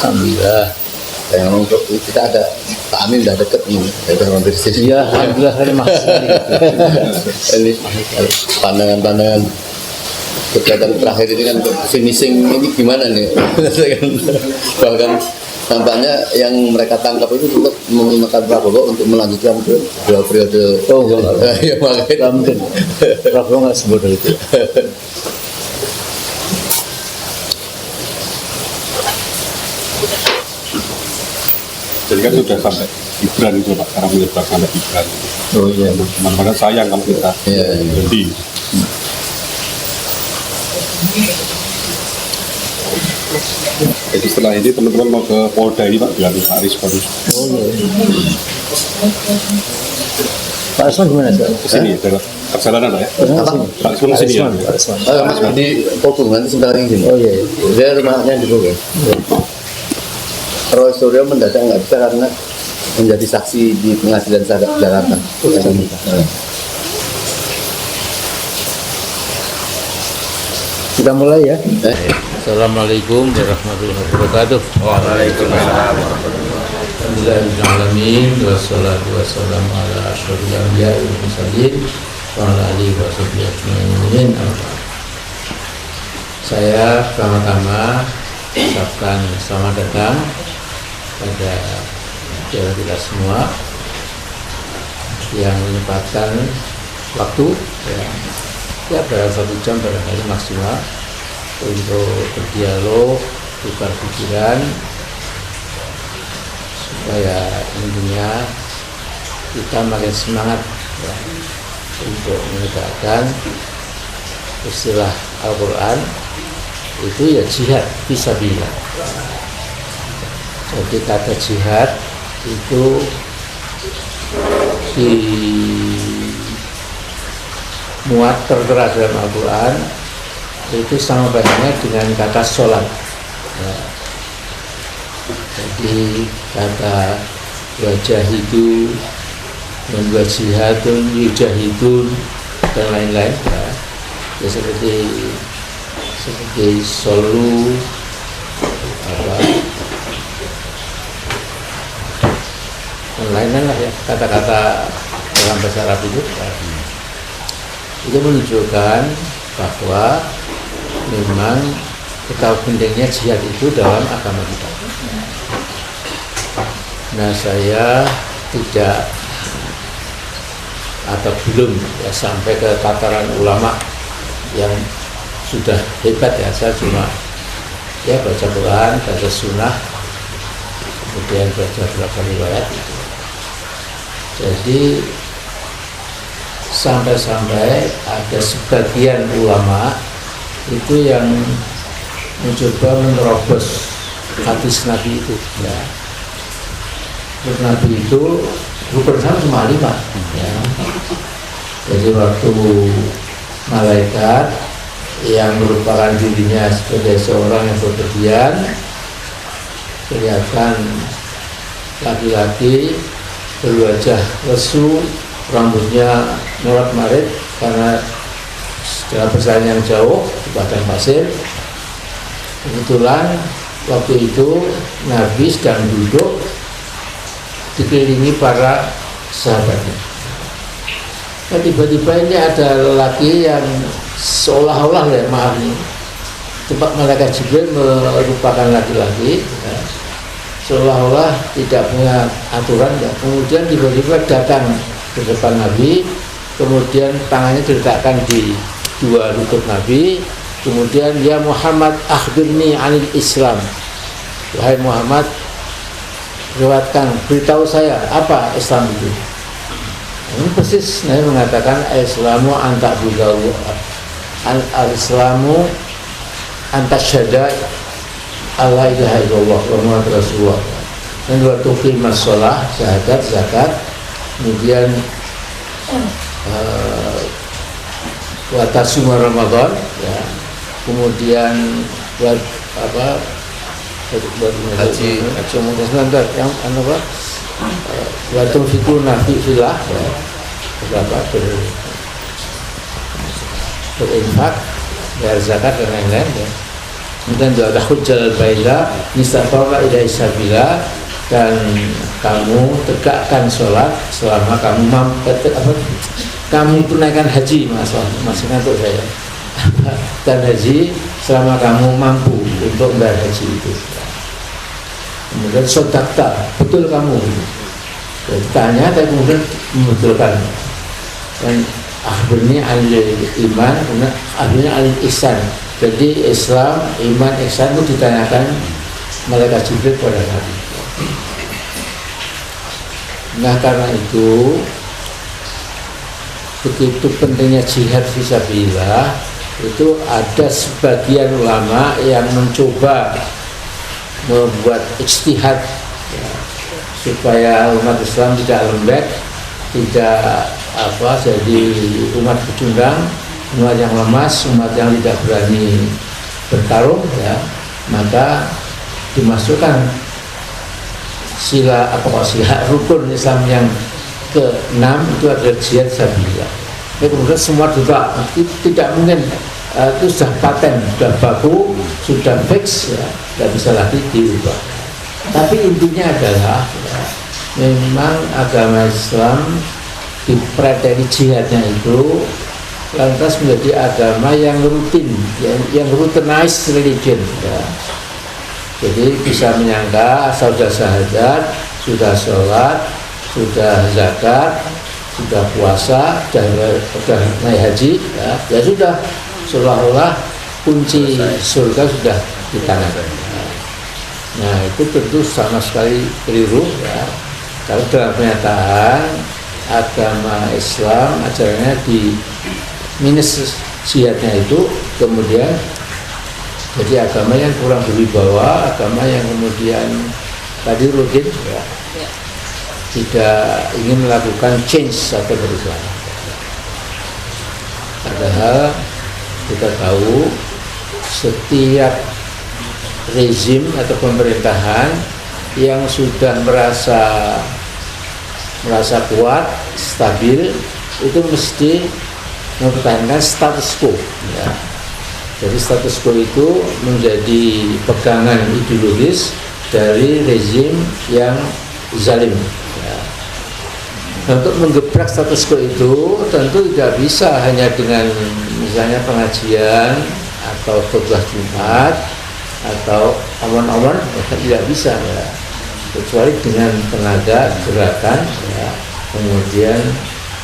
Alhamdulillah. Yang untuk kita ada Pak Amin udah deket nih, udah hampir sini. Iya, alhamdulillah saya makasih. Ini pandangan-pandangan kegiatan terakhir ini kan untuk finishing ini gimana nih? Bahkan tampaknya yang mereka tangkap itu tetap menggunakan Prabowo untuk melanjutkan ke dua periode. Oh enggak. Ya makanya Mungkin Prabowo nggak sebodoh itu. Jadi kan sudah sampai Gibran itu Pak, sekarang menyebar sampai Gibran. Oh iya. Teman-teman sayang kalau kita berhenti. Jadi setelah ini teman-teman mau ke Polda ini Pak, bilang Pak Rizwan. Oh iya. Pak Asman gimana sih? Kesini ya, dalam perjalanan Pak ya? Pak Rizwan kesini ya? Pak Asman. Mas di Pogung nanti sebentar lagi sini. Oh iya. Dia rumahnya di Pogung. Roy Suryo mendadak nggak bisa karena menjadi saksi di pengadilan Jakarta. Kita mulai ya. Assalamualaikum warahmatullahi wabarakatuh. Waalaikumsalam. Alhamdulillahirrahmanirrahim. Wassalatu wassalamu ala asyrofil anbiya'i wal mursalin wa ala alihi wa sahbihi ajma'in. Saya pertama-tama ucapkan selamat datang pada kita semua yang menyempatkan waktu ya dalam 1 jam barangkali maksimal untuk berdialog, tukar pikiran supaya intinya kita makin semangat ya, untuk menegakkan istilah Al-Quran itu ya jihad fisabilillah. Jadi kata jihad itu dimuat tertera dalam Al-Quran itu sama banyaknya dengan kata sholat ya. Jadi kata wajahidu dan wajihadun yujahidun dan lain-lain ya. Ya seperti solu lain-lain lah ya, kata-kata dalam bahasa Arab itu menunjukkan bahwa memang betapa pentingnya jihad itu dalam agama kita. Nah, saya tidak atau belum ya, sampai ke tataran ulama yang sudah hebat ya. Saya cuma ya baca Quran, baca sunnah, kemudian baca beberapa riwayat. Jadi sampai-sampai ada sebagian ulama itu yang mencoba menerobos hadis Nabi itu ya. Nabi itu rukun Islam cuma 5 ya. Jadi waktu malaikat yang merupakan dirinya sebagai seorang yang berpergian kelihatan laki-laki berwajah lesu, rambutnya morat-marit karena dalam perjalanan yang jauh di padang pasir. Kebetulan waktu itu Nabi sedang duduk dikelilingi para sahabatnya. Nah, tiba-tiba ini ada lelaki yang seolah-olah ya, maaf nih, tempat malaikat Jibril merupakan laki-laki ya, seolah-olah tidak punya aturan ya. Kemudian tiba-tiba datang ke depan Nabi, kemudian tangannya diletakkan di 2 lutut Nabi, kemudian ya Muhammad akhbirni anil Islam, wahai Muhammad riwayatkan, beritahu saya apa Islam itu. Ini persis Nabi mengatakan Islamu anta budawu al-Islamu anta syada Allah ilaha illallah wa Muhammad Rasulullah, dan wa tuqimas shalah, syahadat, zakat, kemudian wa tasuma Ramadan, ya, kemudian buat apa, buat Haji. sebentar, yang apa, wa tunfiquna fi fillah, ya, berapa berinfak, bayar zakat dan lain-lain, ya. Kemudian juga ada hujjal baila nistata'a ilaihi sabila, dan kamu tegakkan sholat selama kamu mampu, kamu tunaikan haji, maksudnya untuk saya dan haji selama kamu mampu untuk membayar haji itu. Kemudian sodakta, betul kamu, tanya tapi kemudian membetulkan. Dan akhirnya alil iman, kemudian akhirnya alil ihsan. Jadi Islam, iman, ihsan itu ditanyakan malaikat Jibril pada Nabi. Nah, karena itu begitu pentingnya jihad fisabilillah, itu ada sebagian ulama yang mencoba membuat ijtihad, ya, supaya umat Islam tidak lembek, tidak jadi umat pecundang, umat yang lemas, umat yang tidak berani bertarung, ya, maka dimasukkan sila rukun Islam yang ke-6 itu adalah jihad fisabilillah. Kemudian semua juga tidak mungkin, itu sudah paten, sudah baku, sudah fix, ya, tidak bisa lagi diubah. Tapi intinya adalah, ya, memang agama Islam dipreteli jihadnya itu lantas menjadi agama yang rutin, yang routinized religion, ya. Jadi bisa menyangka asal sudah syahadat, sudah sholat, sudah zakat, sudah puasa, sudah naik haji, ya sudah, seolah-olah kunci surga sudah di tangan. Nah, itu tentu sama sekali keliru, ya. Kalau dalam pernyataan agama Islam ajarannya di minus jihadnya itu, kemudian jadi agama yang kurang berwibawa, agama yang kemudian tadi rutin, ya, tidak ingin melakukan change atau perubahan. Padahal kita tahu setiap rezim atau pemerintahan yang sudah merasa kuat, stabil, itu mesti mempertahankan status quo, ya. Jadi status quo itu menjadi pegangan ideologis dari rezim yang zalim, ya. Untuk menggebrak status quo itu tentu tidak bisa hanya dengan misalnya pengajian atau khutbah Jumat atau awan-awan, tidak bisa, ya. Kecuali dengan tenaga gerakan, ya, kemudian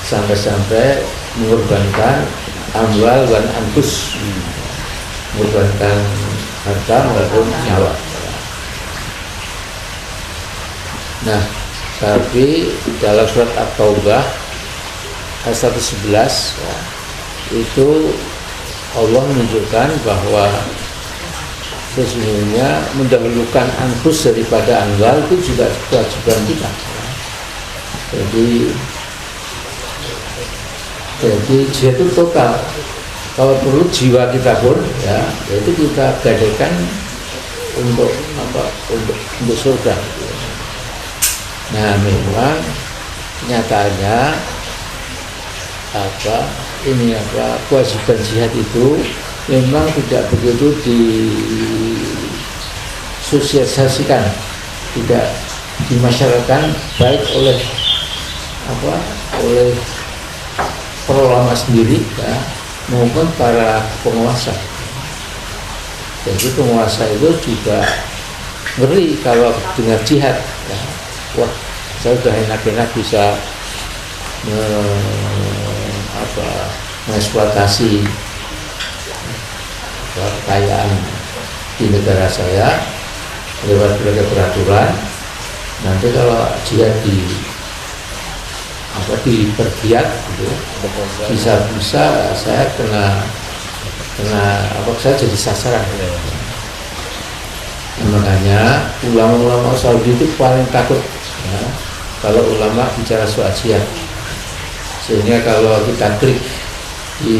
sampai mengorbankan amwal dan anfus, mengorbankan harta maupun nyawa. Nah, tapi dalam surat At-Taubah ayat 111, ya, itu Allah menunjukkan bahwa sesungguhnya mendahulukan anfus daripada amwal itu juga kewajiban kita. Jadi jihad itu total. Kalau perlu jiwa kita pun, ya, itu kita gadaikan untuk untuk surga. Nah, memang nyatanya kewajiban jihad itu memang tidak begitu disosialisasikan, tidak dimasyarakatkan baik oleh ulama sendiri, ya, maupun para penguasa. Jadi penguasa itu juga ngeri kalau dengar jihad, ya. Wah, saya sudah enak-enak bisa mengeksploitasi kekayaan di negara saya lewat berbagai peraturan. Nanti kalau jihad dipergiat, gitu, bisa saya kena saya jadi sasaran. Makanya ulama-ulama Saudi itu paling takut ya, kalau ulama bicara soal jihad. Sehingga kalau kita klik di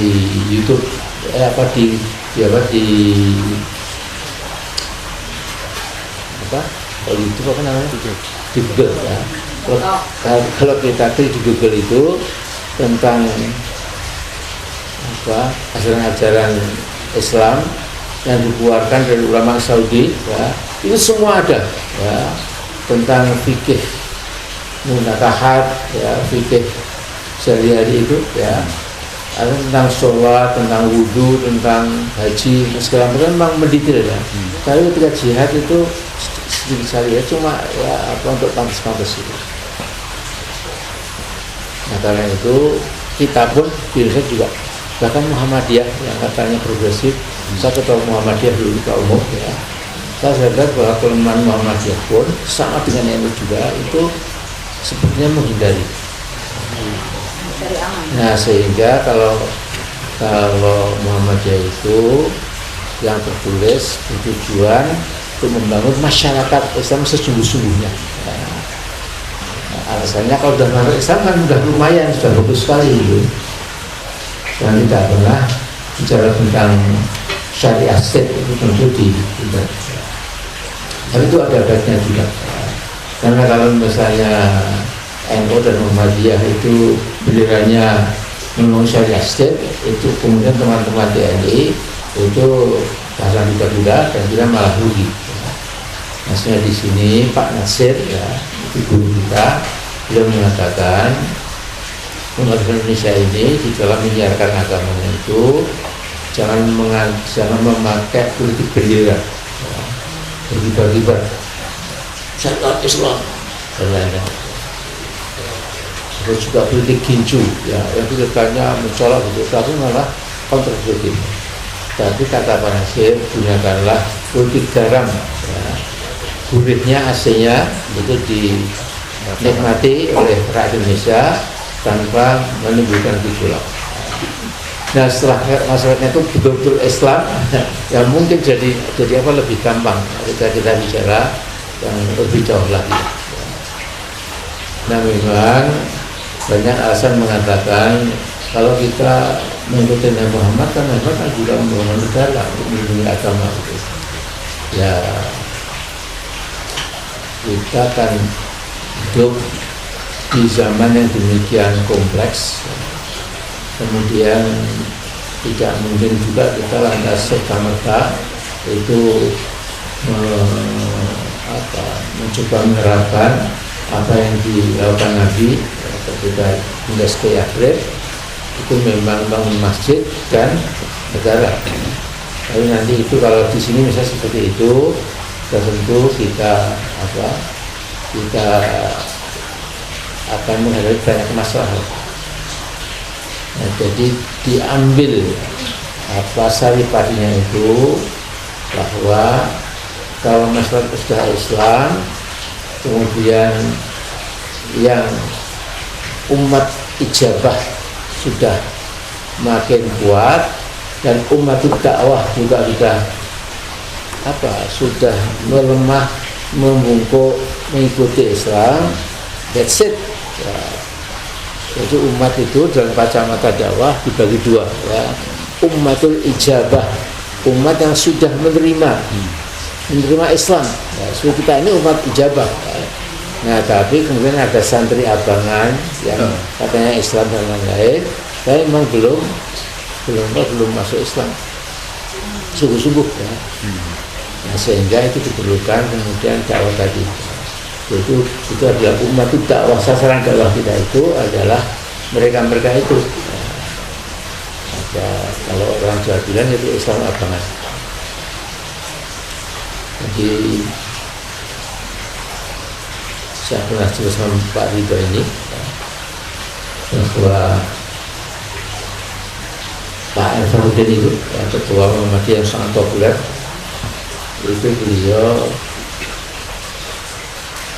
YouTube di apa di kalau YouTube apa namanya di Google ya. Kalau kita klik di Google itu tentang ajaran-ajaran Islam yang dikeluarkan dari ulama Saudi ya, itu semua ada ya, tentang fikih munakahat ya, fikih sehari-hari itu ya, ada tentang sholat, tentang wudhu, tentang haji segala macam, memang mendetail ya. Tapi ketika jihad itu sedikit sekali ya, cuma ya apa untuk pantas-pantas itu. Nah karena itu kita pun di Indonesia juga, bahkan Muhammadiyah yang katanya progresif, saya ketua Muhammadiyah dulu di umum ya, saya sadar bahwa kelemahan Muhammadiyah pun sama dengan NU juga itu sepertinya menghindari. Nah sehingga kalau Muhammadiyah itu yang tertulis bertujuan untuk membangun masyarakat Islam sesungguh-sungguhnya. Alasannya kalau sudah masuk Islam kan sudah lumayan, sudah bagus sekali gitu. Dan tidak pernah bicara tentang syariah state itu tentu tidak. Tapi itu ada adatnya juga. Karena kalau misalnya NU dan Muhammadiyah itu benderanya membangun syariah state, itu kemudian teman-teman TNI itu pasang kuda-kuda dan kita malah rugi. Maksudnya di sini Pak Nasir ya, itu guru kita, beliau mengatakan umat Indonesia ini di dalam menyiarkan agamanya itu jangan memakai politik bendera ya, berkibar-kibar syariat Islam dan lain-lain. Terus juga politik gincu ya, yang dikatakannya mencolok gitu, tapi malah kontraproduktif. Tapi kata Pak Nasir, gunakanlah politik garam ya, gurihnya AC-nya itu dinikmati oleh rakyat Indonesia tanpa menimbulkan gejolak. Nah setelah masyarakatnya itu betul-betul Islam, ya mungkin jadi apa lebih gampang ketika kita bicara yang lebih jauh lagi. Nah memang banyak alasan mengatakan kalau kita mengikuti Nabi Muhammad kan Nabi kan juga membangun negara untuk melindungi agama itu. Ya kita kan hidup di zaman yang demikian kompleks, kemudian tidak mungkin juga kita lantas serta-merta itu mencoba menerapkan apa yang dilakukan Nabi ketika hingga ke Yathrib, itu memang bangun masjid dan negara. Tapi nanti itu kalau di sini misalnya seperti itu, tentu kita akan menghadapi banyak masalah. Nah, jadi diambil saripatinya itu bahwa kalau masyarakat sudah Islam, kemudian yang umat ijabah sudah makin kuat dan umat dakwah juga sudah melemah, membungkuk mengikuti Islam, that's it ya. Jadi umat itu dalam kacamata dakwah dibagi dua ya. Ummatul ijabah, umat yang sudah menerima Islam ya. So kita ini umat ijabah ya. Nah tapi kemudian ada santri abangan yang katanya Islam dan lain-lain, tapi memang belum masuk Islam sungguh-sungguh ya. Nah, sehingga itu diperlukan kemudian dakwah tadi. Itu adalah umat itu dakwah, sasaran dakwah kita itu adalah mereka itu. Nah, kalau orang Jawa bilang itu Islam abangan. Jadi saya pernah cerita sama Pak Ridho ini bahwa Pak Farudin itu ketua Muhammadiyah yang sangat populer, itu beliau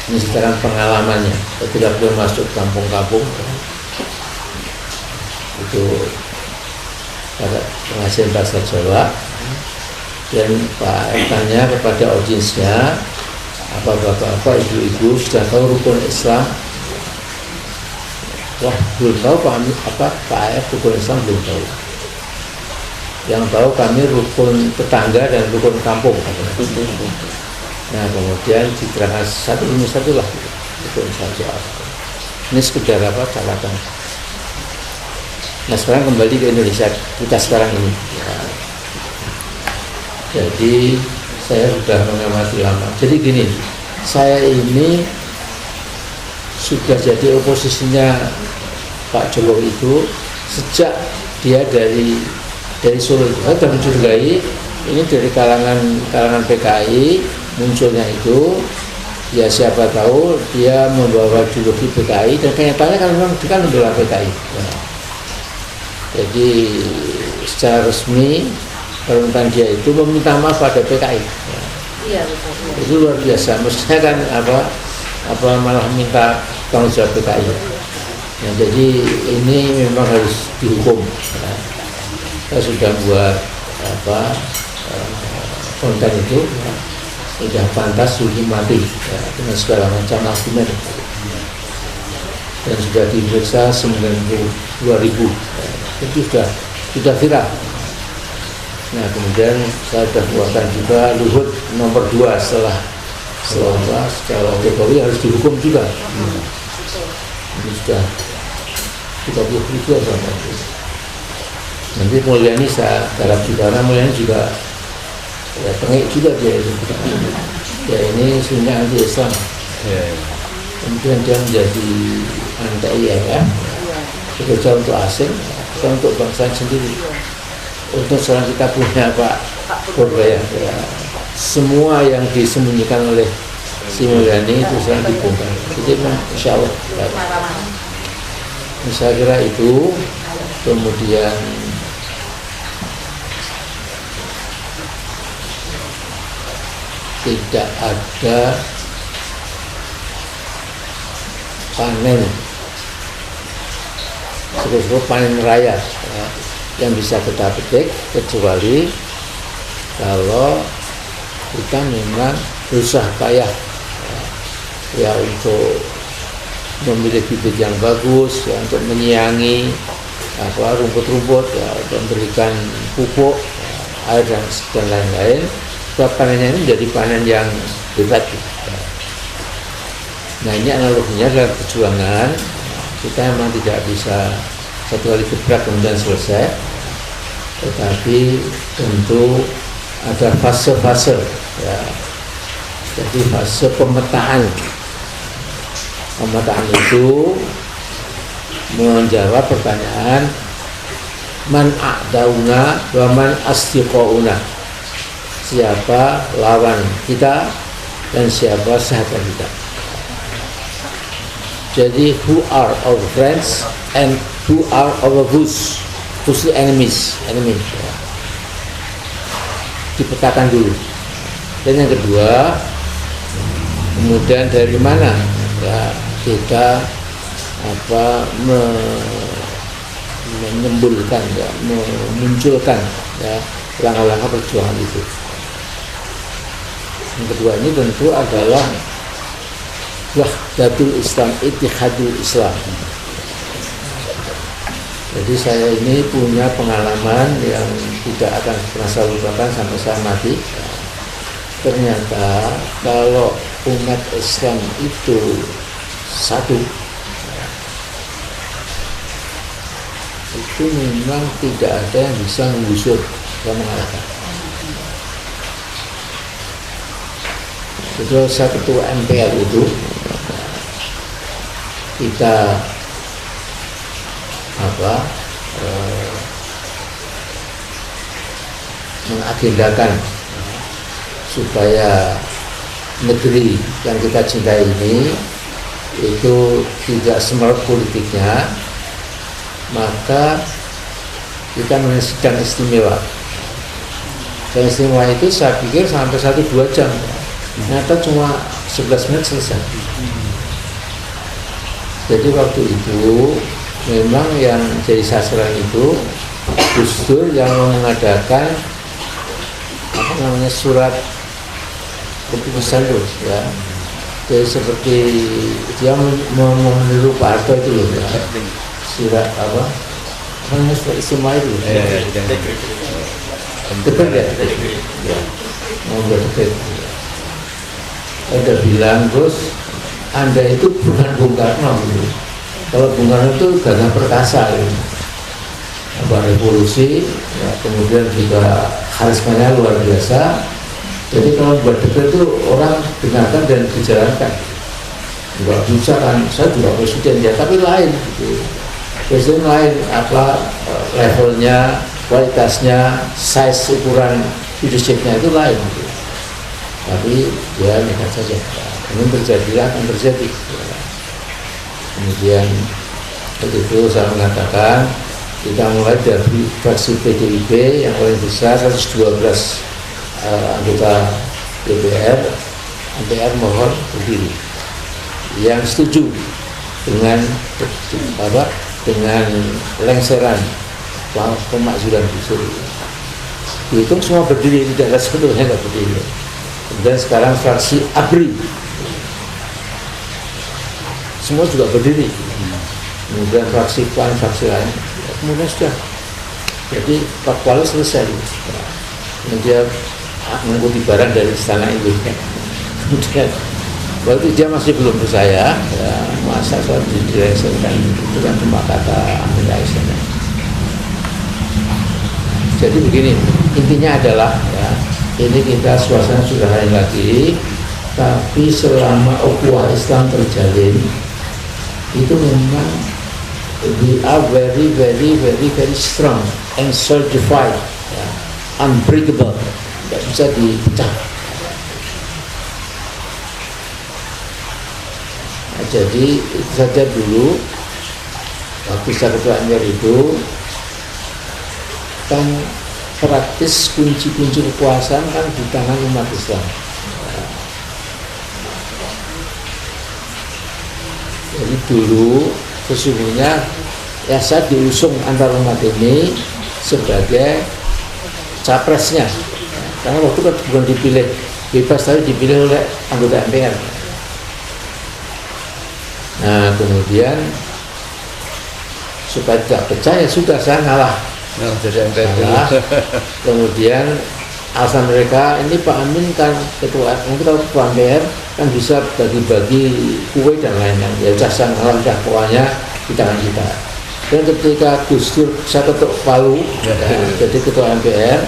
menceritakan pengalamannya ketika beliau masuk kampung-kampung itu pada pengajian bahasa Jawa, Dan Pak M tanya kepada audiensnya, apa bapak-bapak, ibu-ibu sudah tahu rukun Islam? Wah, belum tahu Pak M rukun Islam belum tahu. Yang tahu kami rukun tetangga dan rukun kampung. Nah, kemudian diterangkan satu demi satu lah rukun satu apa. Ini sekedar apa catatan. Nah, sekarang kembali ke Indonesia kita sekarang ini. Ya. Jadi saya sudah mengamati lama. Jadi gini, saya ini sudah jadi oposisinya Pak Jokowi itu sejak dia dari Solo. Saya sudah mencurigai ini dari kalangan PKI munculnya itu. Ya siapa tahu dia membawa ideologi PKI dan kenyataannya kan memang dia kan membela PKI. Ya. Jadi secara resmi permintaan dia itu meminta maaf pada PKI. Ya. Iya betul. Itu luar biasa. Maksudnya kan apa malah minta tanggung jawab PKI. Ya, jadi ini memang harus dihukum. Ya. Kita sudah buat konten itu. Ya. Sudah pantas hukum mati ya, dengan segala macam argumen dan sudah diperiksa 92.000 ya, itu sudah viral. Nah kemudian saya sudah buatkan juga Luhut nomor 2 setelah Jokowi harus dihukum juga. Ini sudah 30.000 sama itu. Nanti Mulyani saya garap juga, karena Mulyani juga ya tengik juga dia itu. Ya ini sebenarnya anti Islam. Kemudian dia menjadi anti IMF, bekerja untuk asing, bukan untuk bangsa sendiri. Untuk sekarang kita punya Pak Purbaya. Ya. Semua yang disembunyikan oleh si Mulyani itu sekarang dibongkar. Jadi insya Allah. Ya. Saya kira itu. Kemudian tidak ada panen seluruh panen raya ya, yang bisa kita petik kecuali kalau kita memang berusaha payah ya untuk memilih bibit yang bagus ya, untuk menyiangi rumput-rumput ya, untuk memberikan pupuk ya, air dan lain-lain. Panennya ini menjadi panen yang hebat. Nah ini analoginya dalam perjuangan kita memang tidak bisa satu kali gebrak kemudian selesai, tetapi tentu ada fase-fase ya. Jadi fase pemetaan itu menjawab pertanyaan man a'dauna wa man asdiqauna, siapa lawan kita dan siapa sahabat kita. Jadi who are our friends and who are our foes, enemy. Dipetakan dulu. Dan yang kedua, kemudian dari mana ya kita menyembulkan ya, memunculkan ya langkah-langkah perjuangan itu. Yang kedua ini tentu adalah wahdatul Islam, ittihadul Islam. Jadi saya ini punya pengalaman yang tidak akan pernah saya lupakan sampai saya mati. Ternyata kalau umat Islam itu satu, itu memang tidak ada yang bisa menggusur dan mengalahkan. Jadi saya ketua MPR itu kita mengagendakan supaya negeri yang kita cintai ini itu tidak semerap politiknya, maka kita menulis sidang istimewa. Dan istimewa itu saya pikir sampai 1-2 jam, ternyata cuma 11 menit selesai. Jadi waktu itu memang yang jadi sasaran itu Gus Dur yang mengadakan namanya surat keputusan itu ya. Jadi seperti dia meniru Pak Harto itu loh ya. Surat apa? Namanya surat istimewa itu. Dekret ya. Ya. Membuat dekret. Ada bilang terus Anda itu bukan Bung Karno gitu. Kalau Bung Karno itu gagah perkasa gitu. Apa revolusi, ya, kemudian juga karismanya luar biasa. Jadi kalau buat dekret itu orang dengarkan dan dijalankan. Juga bisa kan, saya juga presiden ya, tapi lain gitu. Presiden lain apa levelnya, kualitasnya, size ukuran leadershipnya itu lain gitu. Tapi ya lihat saja, ini terjadilah akan terjadi. Kemudian begitu saya mengatakan kita mulai dari fraksi PDIP yang paling besar 112 anggota DPR, MPR mohon berdiri. Yang setuju dengan lengseran pemakzulan Gusdur. Dihitung semua berdiri, tidak ada satu yang nggak berdiri. Dan sekarang fraksi ABRI semua juga berdiri. Kemudian fraksi PAN, fraksi lain, kemudian sudah. Jadi Pak Kuala selesai. Kemudian mengikuti barang dari istana itu. Kemudian waktu dia masih belum percaya, ya, masa saya didireksikan itu kan cuma kata Amin Rais. Jadi begini, intinya adalah ya, ini kita suasana sudah lain lagi, tapi selama ukhuwah Islam terjalin, itu memang we are very strong and solidified, ya, unbreakable, tidak bisa dipecah. Nah, jadi itu saja dulu waktu saya ketua MPR itu kan praktis kunci-kunci kekuasaan kan di tangan umat Islam. Jadi dulu sesungguhnya ya saya diusung antara umat ini sebagai capresnya, karena waktu itu bukan dipilih bebas tapi dipilih oleh anggota MPR. Nah kemudian supaya tidak percaya sudah saya ngalah. Jadi MPR. Kemudian alasan mereka ini Pak Amin kan ketua, nanti kalau ketua MPR kan bisa bagi-bagi kue dan lain-lain. Ya sudah saya ngalah, pokoknya di tangan kita. Dan ketika Gus Dur saya ketuk Palu, ya, jadi ketua MPR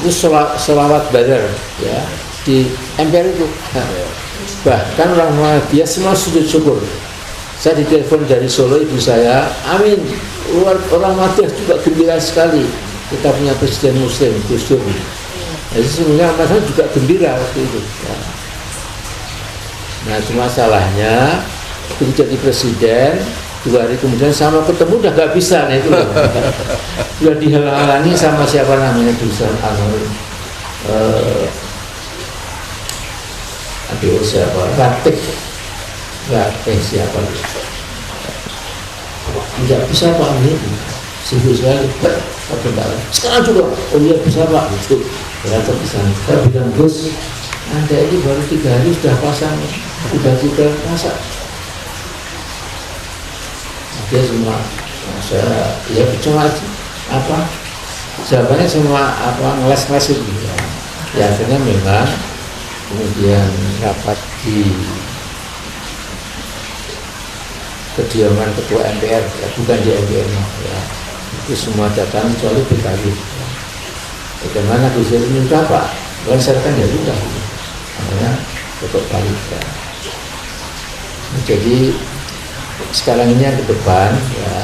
itu selawat badar ya di MPR itu. Nah, bahkan orang dia semua sujud syukur. Saya ditelepon dari Solo ibu saya, Amin, orang Madinah juga gembira sekali kita punya presiden Muslim, Gus Dur. Jadi sebenarnya masalah juga gembira waktu itu. Ya. Nah cuma salahnya itu jadi presiden 2 hari kemudian sama ketemu udah nggak bisa, nah itu udah dihalang-halangi sama siapa namanya Dusan Anwar, aduh siapa, Ratih siapa? Tidak bisa Pak Amin, sibuk sekali. Sekarang juga, oh iya bisa Pak, itu ternyata bisa. Saya bilang Gus, Anda ini baru 3 hari sudah pasang, sudah kita masak. Dia semua, saya ya cuma apa? Jawabannya semua apa ngeles-ngeles itu. Ya akhirnya memang kemudian rapat di kediaman ketua MPR, ya, bukan di MPR ya. Itu semua datang kecuali PKB ya. Bagaimana Gus Dur minta Pak? Lancarkan ya sudah, namanya ketua balik ya. Jadi sekarang ini yang ke depan ya,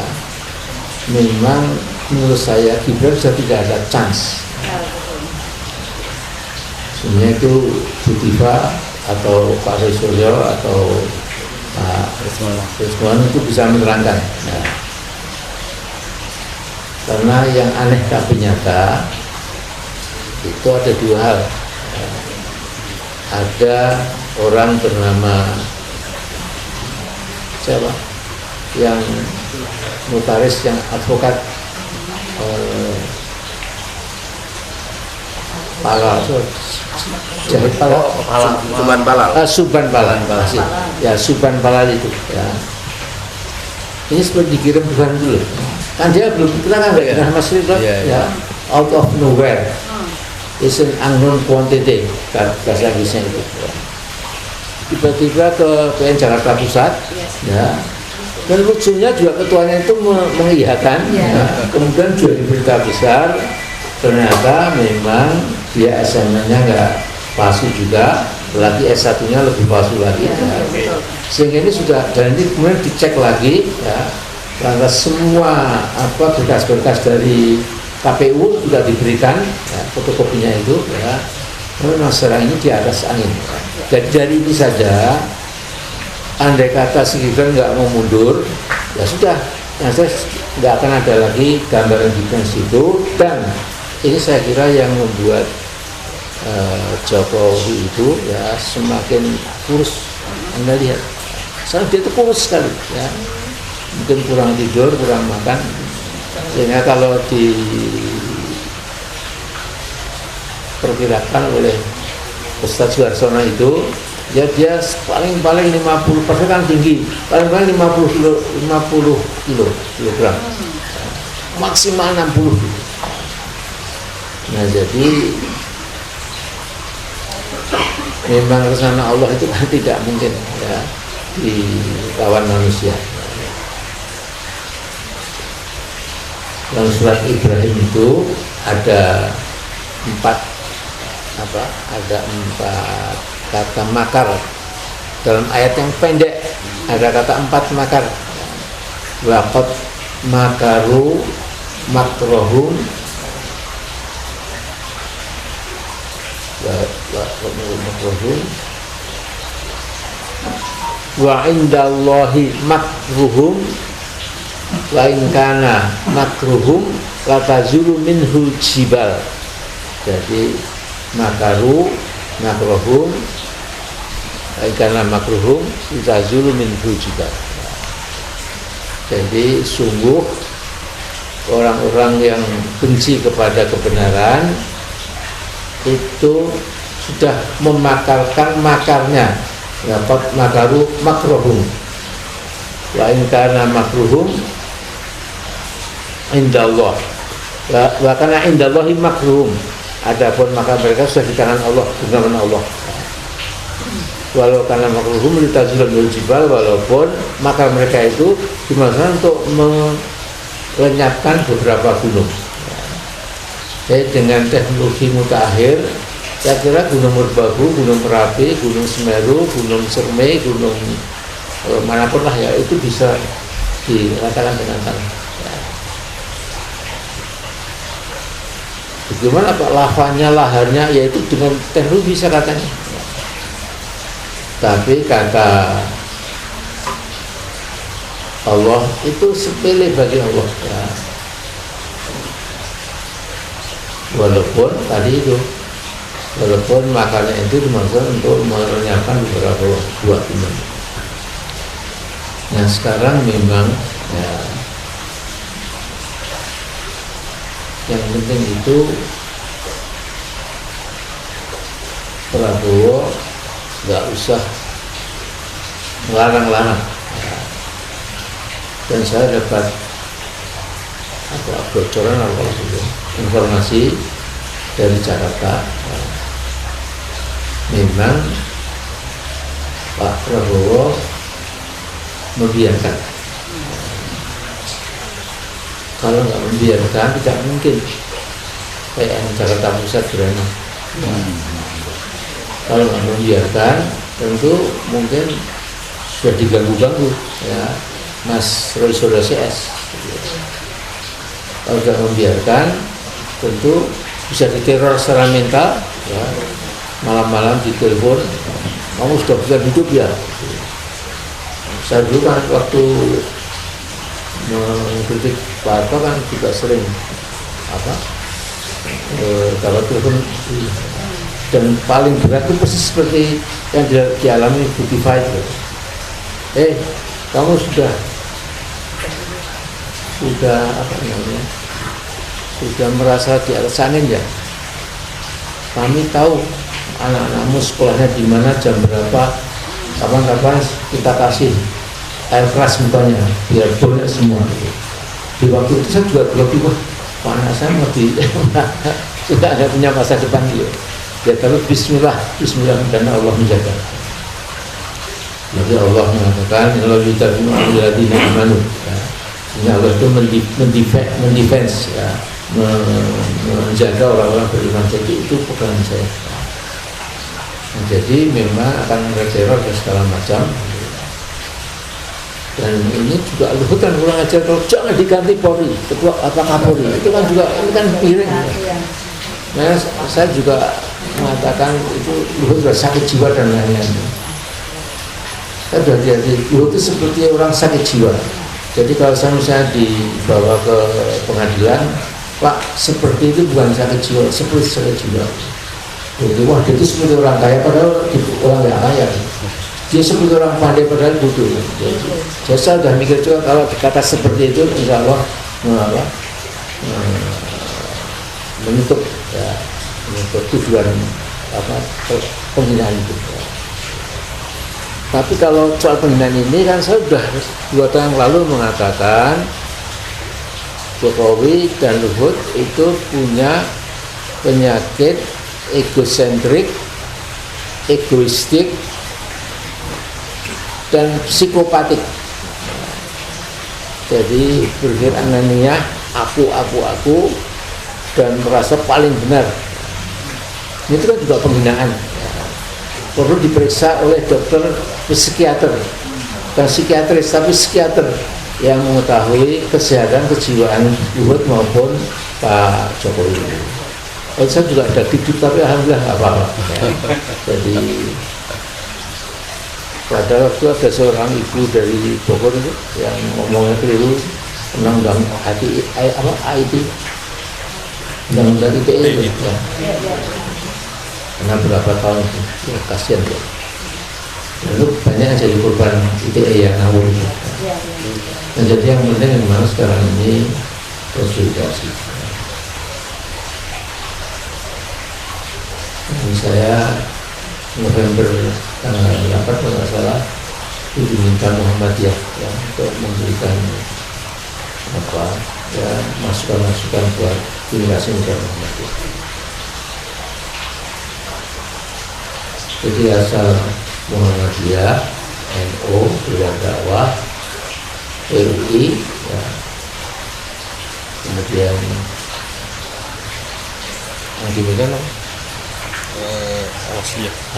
memang menurut saya Gibran sudah tidak ada chance. Sebenarnya itu Budiva atau Pak Suryo atau Rizwan itu bisa menerangkan ya. Karena yang aneh tapi nyata itu ada 2 hal ya. Ada orang bernama siapa yang notaris yang advokat Palal, jahit palal, Cuman palal. Suban palal, ya Suban palal itu. Ya. Ini seperti dikirim Tuhan dulu. Kan dia belum kita kan nggak pernah masuk ya, out of nowhere, is an unknown quantity bahasa Inggrisnya itu. Ya. Tiba-tiba ke PN Jakarta Pusat, ya. Dan lucunya juga ketuanya itu mengiyakan, ya. Kemudian juga di berita besar. Ternyata memang dia SMA-nya nggak palsu juga, lagi S1-nya lebih palsu lagi. Ya. Sehingga ini sudah, dan ini kemudian dicek lagi, ya, karena semua berkas-berkas dari KPU sudah diberikan, ya, fotokopinya itu, ya. Memang sekarang ini di atas angin. Ya. Jadi dari ini saja, andai kata si Gibran nggak mau mundur, ya sudah, nggak akan ada lagi gambaran Gibran situ. Dan ini saya kira yang membuat Jokowi itu ya semakin kurus. Anda lihat, soalnya dia itu kurus sekali, ya. Mungkin kurang tidur, kurang makan. Sehingga kalau diperkirakan oleh Ustadz Suharsono itu, ya dia paling 50% kan tinggi, paling 50 kilogram, maksimal 60 gitu. Nah jadi memang rencana Allah itu kan tidak mungkin ya dilawan manusia. Dalam surat Ibrahim itu ada empat kata makar. Dalam ayat yang pendek ada kata 4 makar. Waqad makaru makrohum wa indallahi makruhum wa in kana makruhum la tazulu minhu jibal. Jadi makruhum wa in kana makruhum la tazulu minhu jibal. Jadi sungguh orang-orang yang benci kepada kebenaran itu sudah memakarkan makarnya. Dapat makaru makruhum wa in kana makruhum indallah wa kana indallahi makruhum. Adapun makar mereka sudah di tangan Allah, genggaman Allah. Walau kana makruhum litazulul jibal, walaupun makar mereka itu dimaksudkan untuk melenyapkan beberapa gunung. Jadi dengan teknologi mutakhir, saya kira Gunung Merbabu, Gunung Merapi, Gunung Semeru, Gunung Ciremai, Gunung manapun lah ya, itu bisa diratakan dengan tanah. Ya. Bagaimana Pak lavanya, laharnya, yaitu dengan teknologi bisa katanya. Ya. Tapi kata Allah itu sepele bagi Allah. Ya. Walaupun tadi itu, walaupun makannya itu dimaksud untuk melenyapkan beberapa buah gunung. Nah sekarang memang ya, yang penting itu Prabowo nggak usah melarang-larang. Ya. Dan saya dapat bocoran informasi dari Jakarta, memang Pak Prabowo membiarkan. Kalau nggak membiarkan, tidak mungkin PN Jakarta Pusat berani. Kalau nggak membiarkan, tentu mungkin sudah diganggu-ganggu, ya, Mas Roy Suryo CS. Kalau sudah membiarkan, tentu bisa diteror secara mental, ya. Malam-malam ditelepon, kamu sudah bisa hidup ya. Saya dulu kan waktu mengkritik Pak Harto kan juga sering dapat telepon, dan paling berat itu persis seperti yang dialami Bukti Fight. Kamu sudah sudah merasa di atas angin ya. kami tahu anak-anakmu sekolahnya di mana, jam berapa, kapan-kapan kita kasih air keras mukanya biar boleh semua. Di waktu itu saya juga lebih wah anak saya lebih sudah nggak punya masa depan dia. Ya tapi Bismillah dan Allah menjaga. Jadi Allah mengatakan kalau kita menjadi amanu, ya, Allah itu mendefense, ya, menjaga orang-orang beriman. Jadi itu pegangan saya. Nah, jadi memang akan ada teror dan segala macam. Dan ini juga Luhut kan kurang ajar kalau jangan diganti Polri, ketua apa Kapolri. Itu kan juga ini kan miring. Nah, saya juga mengatakan itu Luhut sudah sakit jiwa dan lain-lain. Saya sudah jadi Luhut itu seperti orang sakit jiwa. Jadi kalau saya misalnya dibawa ke pengadilan, Pak, seperti itu bukan sakit jiwa, seperti sakit jiwa. Jadi wah itu seperti orang kaya padahal orang nggak kaya. Dia seperti orang pandai padahal bodoh. Jadi saya sudah mikir juga kalau kata seperti itu, insya Allah menutup tujuan penghinaan itu. Tapi kalau soal penghinaan ini kan saya sudah 2 tahun lalu mengatakan Jokowi dan Luhut itu punya penyakit egosentrik, egoistik, dan psikopatik. Jadi berpikir anania, aku, dan merasa paling benar. Itu kan juga penghinaan. Perlu diperiksa oleh dokter psikiater, bukan psikiatris tapi psikiater yang mengetahui kesehatan kejiwaan Luhut maupun Pak Jokowi. Saya juga ada tidur tapi alhamdulillah nggak apa-apa. Jadi pada waktu ada seorang ibu dari Bogor itu yang ngomongnya keliru undang-undang IT, undang-undang ITE itu. Ya. Karena berapa tahun itu, ya, kasihan ya. Lalu banyak yang jadi korban ITE yang ngawur itu. Dan jadi yang penting memang sekarang ini konsolidasi. Dan saya November tanggal 8 kalau nggak salah itu diminta Muhammadiyah ya, untuk memberikan masukan buat generasi muda Muhammadiyah. Jadi asal Muhammadiyah, NU, Bidang Dakwah, RI, ya. Kemudian yang dimiliki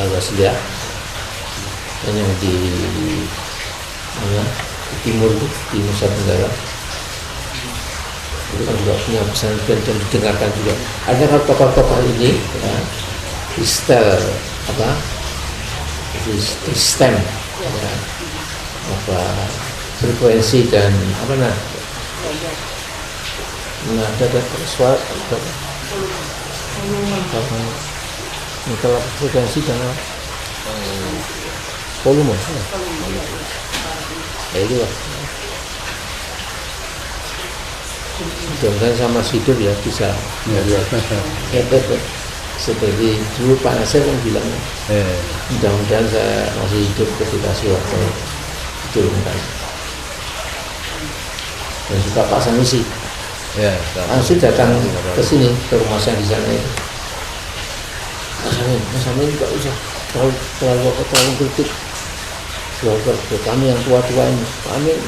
Al-Wasliyah, dan yang di timur itu di Nusa Tenggara itu kan juga punya pesan dan didengarkan juga. Ada tokoh-tokoh ini ya, di STEM ya, frekuensi dan ada suara kalau frekuensi dan volume ya itu lah. Mudah-mudahan sama Sidur ya bisa seperti dulu Pak Nasir kan bilang mudah-mudahan saya masih hidup ketika Soeharto diturunkan. Dan juga Pak Sanusi langsung datang ke sini, ke rumah saya di sana. Mas Amin nggak usah terlalu kritik ke kami yang tua-tua ini. Amin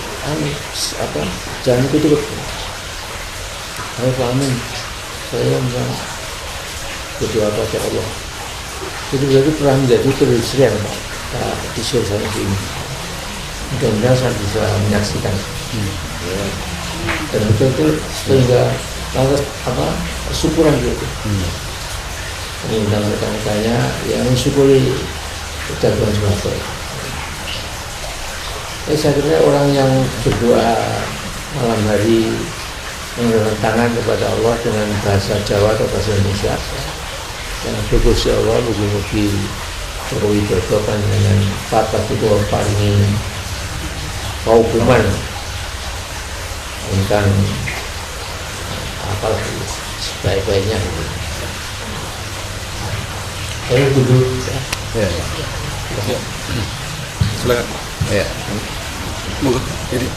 jangan ikut. Ayo Pak Amin, saya yang berdoa pada Allah. Jadi pernah menjadi penelusuran di sana ini. Mudah-mudahan saya bisa menyaksikan. Dan betul-betul sehingga syukuran gitu. Mengundang rekan-rekannya yang mensyukuri kejagoan Soeharto. Saya kira orang yang berdoa malam hari mengulurkan tangan kepada Allah dengan bahasa Jawa atau bahasa Indonesia, yang berdoa ya Allah mugi-mugi Jokowi Dodo kan dengan fatwa itu paling kaukuman tentang apa sebaik-baiknya. Saya duduk. Ya. Silakan. Ya. Monggo. Ini.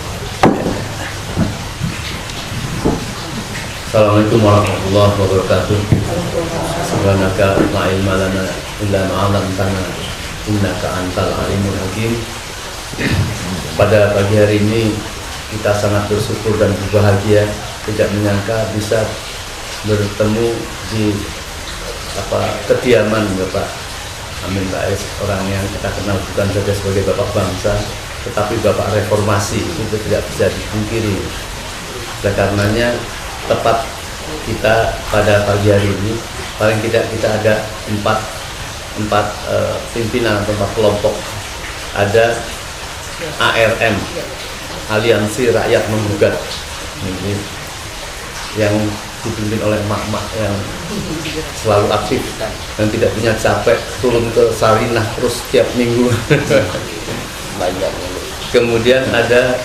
Assalamualaikum warahmatullahi wabarakatuh. Subhanaka la ilma lana illa ma 'allamtana innaka antal alimul hakim. Pada pagi hari ini kita sangat bersyukur dan berbahagia, tidak menyangka bisa bertemu di kediaman Bapak Amin Rais, orang yang kita kenal bukan saja sebagai Bapak bangsa, tetapi Bapak reformasi, itu tidak bisa dipungkiri. Oleh karenanya tepat kita pada pagi hari ini, paling tidak kita ada empat pimpinan atau 4 kelompok. Ada ARM, Aliansi Rakyat Menggugat, ini yang dipimpin oleh mak-mak yang selalu aktif dan tidak punya capek turun ke Sarinah terus tiap minggu. Kemudian ada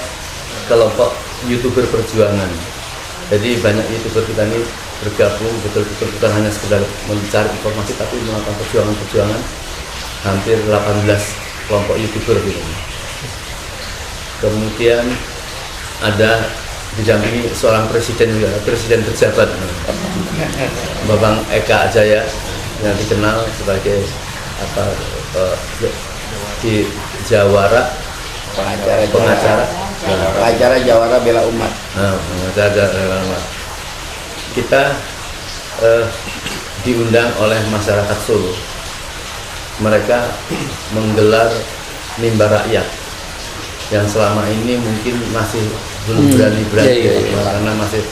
kelompok YouTuber perjuangan. Jadi banyak YouTuber kita ini bergabung betul-betul bukan hanya sekedar mencari informasi tapi melakukan perjuangan-perjuangan. Hampir 18 kelompok YouTuber gitu. Kemudian ada didampingi seorang presiden juga, presiden pejabat, Babang Eka Ajaya yang dikenal sebagai di Jawara pengacara Jawara Bela Umat. Pengacara Bela Umat. Kita diundang oleh masyarakat Solo. Mereka menggelar mimbar rakyat yang selama ini mungkin masih belum berani-berani karena masih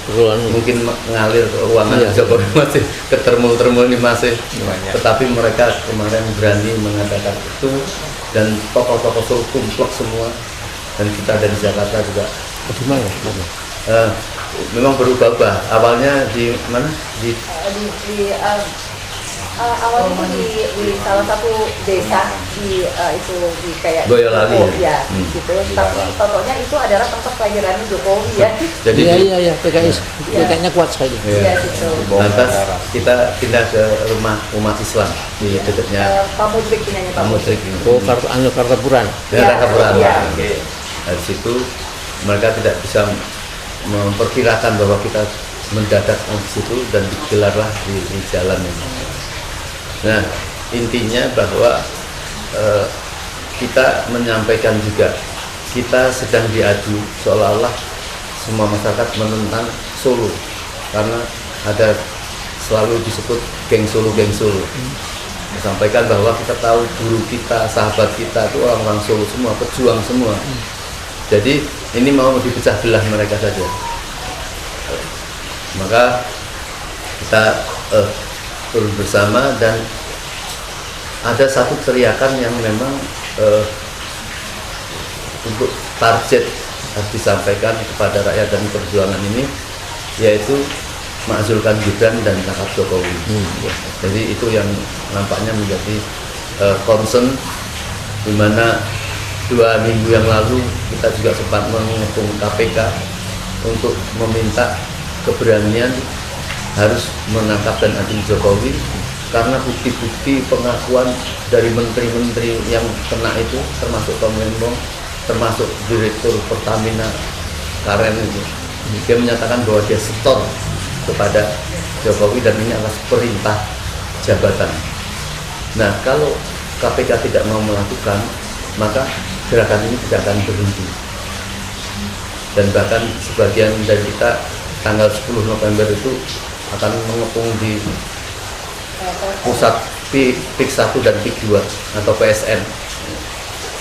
mungkin mengalir ke ruangan Jokowi masih ketermul-termul ini masih tetapi mereka kemarin berani mengatakan itu dan tokoh-tokoh Solo kumplok semua dan kita dari Jakarta juga memang berubah-ubah. Awalnya di mana awalnya itu di salah satu desa di itu di kayak Boyolali ya gitu. Tapi tokonya itu adalah tempat kelahiran Jokowi ya. Jadi Iya, PKS PKS-nya kuat sekali. Iya gitu. Lantas kita pindah ke rumah umat Islam di dekatnya Pamudrik namanya Pamudrik ini. Oh, Kartapuran. Daerah Kapuran. Iya. Dari situ mereka tidak bisa memperkirakan bahwa kita mendadak di situ dan digelarlah di jalan ini. Nah, intinya bahwa kita menyampaikan juga kita sedang diadu seolah-olah semua masyarakat menentang Solo karena ada selalu disebut geng Solo. Sampaikan bahwa kita tahu guru kita, sahabat kita itu orang-orang Solo semua, pejuang semua. Jadi ini mau dipecah belah mereka saja. Maka kita turun bersama dan ada satu teriakan yang memang untuk target harus disampaikan kepada rakyat dan perjuangan ini, yaitu makzulkan Gibran dan tangkap Jokowi. Jadi itu yang nampaknya menjadi concern, di mana 2 minggu yang lalu kita juga sempat mengepung KPK untuk meminta keberanian harus menangkap dan adil Jokowi karena bukti-bukti pengakuan dari menteri-menteri yang kena itu termasuk Pak Menbo, termasuk Direktur Pertamina Karen itu, dia menyatakan bahwa dia setor kepada Jokowi dan ini adalah perintah jabatan. Nah, kalau KPK tidak mau melakukan, maka gerakan ini tidak akan berhenti. Dan bahkan sebagian dari kita tanggal 10 November itu akan mengepung di pusat PIK 1 dan PIK 2 atau PSN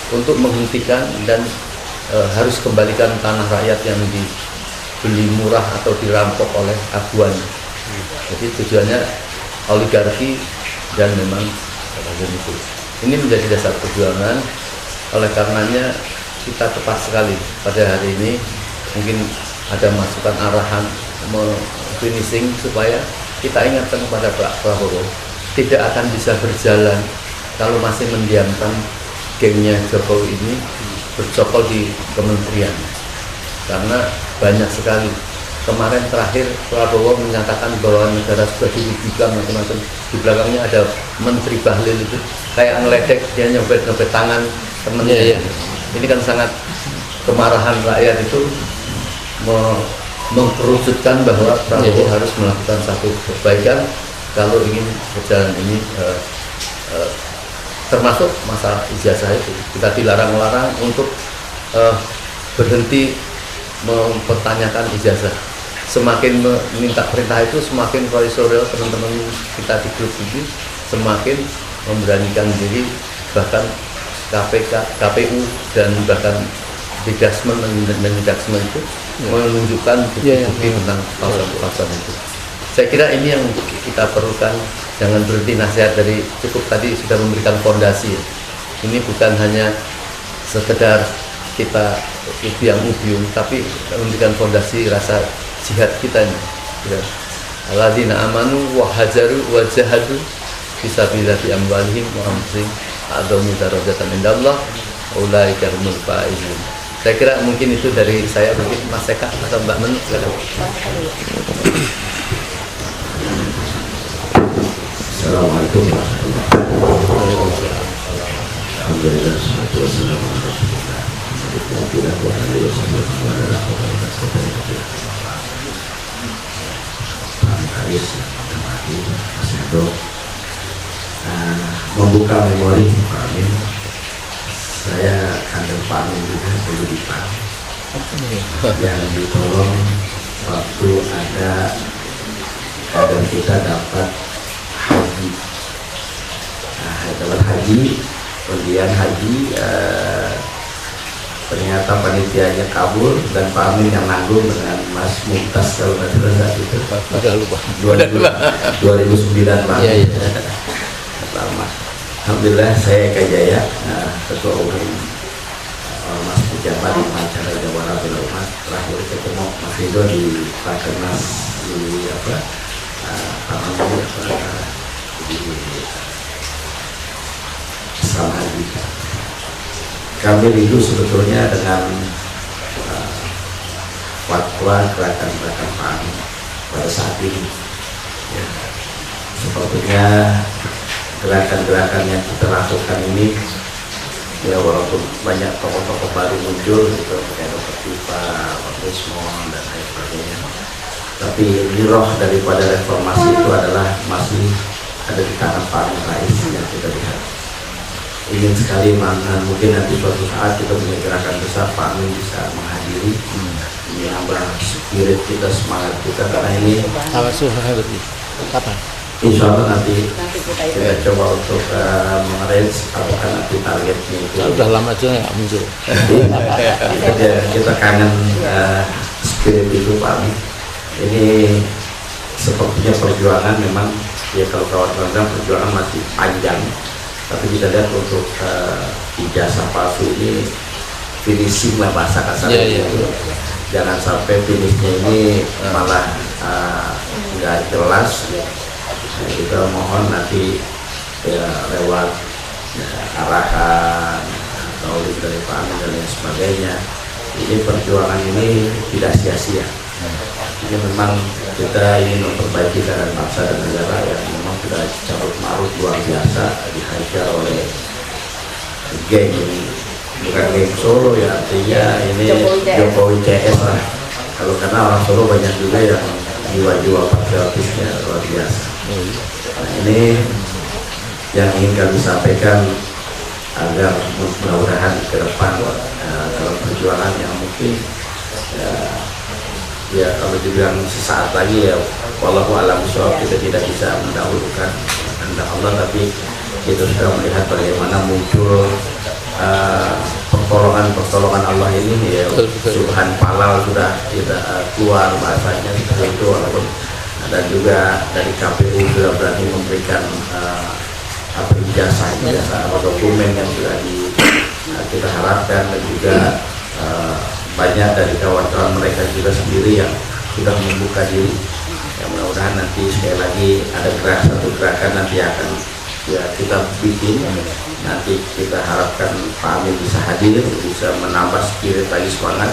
untuk menghentikan dan harus kembalikan tanah rakyat yang dibeli murah atau dirampok oleh abuan. Jadi tujuannya oligarki dan memang itu. Ini menjadi dasar perjuangan. Oleh karenanya kita tepat sekali pada hari ini mungkin ada masukan arahan finishing supaya kita ingatkan kepada Pak Prabowo tidak akan bisa berjalan kalau masih mendiamkan gengnya Jokowi ini bercokol di kementerian, karena banyak sekali kemarin terakhir Prabowo menyatakan bahwa negara sudah dirugikan macam-macam, di belakangnya ada Menteri Bahlil itu kayak ngeledek, dia nyobet tangan temennya. Ini kan sangat kemarahan rakyat itu mengkerucutkan bahwa Prabowo harus melakukan satu perbaikan kalau ingin berjalan ini termasuk masalah ijazah itu. Kita dilarang-larang untuk berhenti mempertanyakan ijazah. Semakin meminta perintah itu semakin profesional teman-teman kita di grup ini semakin memberanikan diri, bahkan KPU dan bahkan Didasmen itu menunjukkan bukti-bukti tentang pasal-pasal itu. Saya kira ini yang kita perlukan, jangan berhenti nasihat dari cukup tadi sudah memberikan fondasi. Ini bukan hanya sekedar kita ubiang-ubiung, tapi memberikan fondasi rasa jihad kita ini. Alladzina amanu wa hajaru wa jahadu fisabilillah bi amwalihim wa anfusihim a'dhamu darajatan indallah ulaika humul faizun. Saya kira mungkin itu dari saya, mungkin Mas Eka atau Mbak Men. Assalamualaikum warahmatullahi wabarakatuh. Alhamdulillah, salatu wassalamu ala rasulillah wa ala alihi wasallam. Membuka memori Pak Amin, saya kantor Pak Amin juga dulu di PAN yang ditolong waktu ada dan kita dapat haji. Dapat haji, kemudian haji ternyata panitianya kabur dan Pak Amin yang nanggung dengan Mas Mumtaz kalau nggak salah itu. Udah lupa. 2009 Pak. Iya. Pertama, alhamdulillah saya Eka Jaya, ketua umum Mas Pejabat di Pancara Jawara Bela Umat, terakhir ketemu Mas Rido di Rakernas di Islam Haji. Kami rindu sebetulnya dengan fatwa gerakan-gerakan Pak Amin pada saat ini. Ya, sepertinya gerakan-gerakan yang kita lakukan ini, ya walaupun banyak tokoh-tokoh baru muncul, gitu, kayak Dr. Tifa, Pak Desmond dan lain sebagainya, tapi roh daripada reformasi itu adalah masih ada di tangan Pak Amin Rais yang kita lihat. Ingin sekali mana mungkin nanti suatu saat kita punya gerakan besar, Pak Amin bisa menghadiri, menambah spirit kita, semangat kita, karena ini Kapan? insya Allah nanti kita coba untuk mengarrange apakah nanti targetnya itu. Udah lama juga nggak muncul. Kita kangen spirit itu Pak Amin. Ini sepertinya perjuangan memang, ya kalau kawan-kawan perjuangan masih panjang, tapi kita lihat untuk ijazah palsu ini finishing lah bahasa kasarnya. Jangan sampai finishnya ini malah nggak jelas. Kita mohon nanti ya, lewat arahan atau dari Pak Amin dan lain sebagainya, ini perjuangan ini tidak sia-sia. Ini memang kita ingin memperbaiki keadaan bangsa dan negara yang memang sudah carut marut luar biasa dihajar oleh geng ini, bukan geng Solo ya, artinya ini Jokowi CS lah. Kalau karena orang Solo banyak juga yang jiwa-jiwa patriotisnya luar biasa. Nah, ini yang ingin kami sampaikan agar mudah-mudahan ke depan dalam perjuangan yang mungkin ya kalau dibilang sesaat lagi ya wallahu a'lam bishawab, kita tidak bisa mendahulukan kehendak Allah, tapi kita sudah melihat bagaimana muncul pertolongan Allah ini ya, subhan palal sudah kita keluar bahasanya seperti itu, walaupun dan juga dari KPU sudah berani memberikan ijazah atau dokumen yang sudah kita harapkan, dan juga banyak dari kawan-kawan mereka juga sendiri yang sudah membuka diri. Ya, mudah-mudahan nanti sekali lagi ada satu gerakan nanti akan ya kita bikin, nanti kita harapkan Pak Amin bisa hadir, bisa menambah spirit lagi, semangat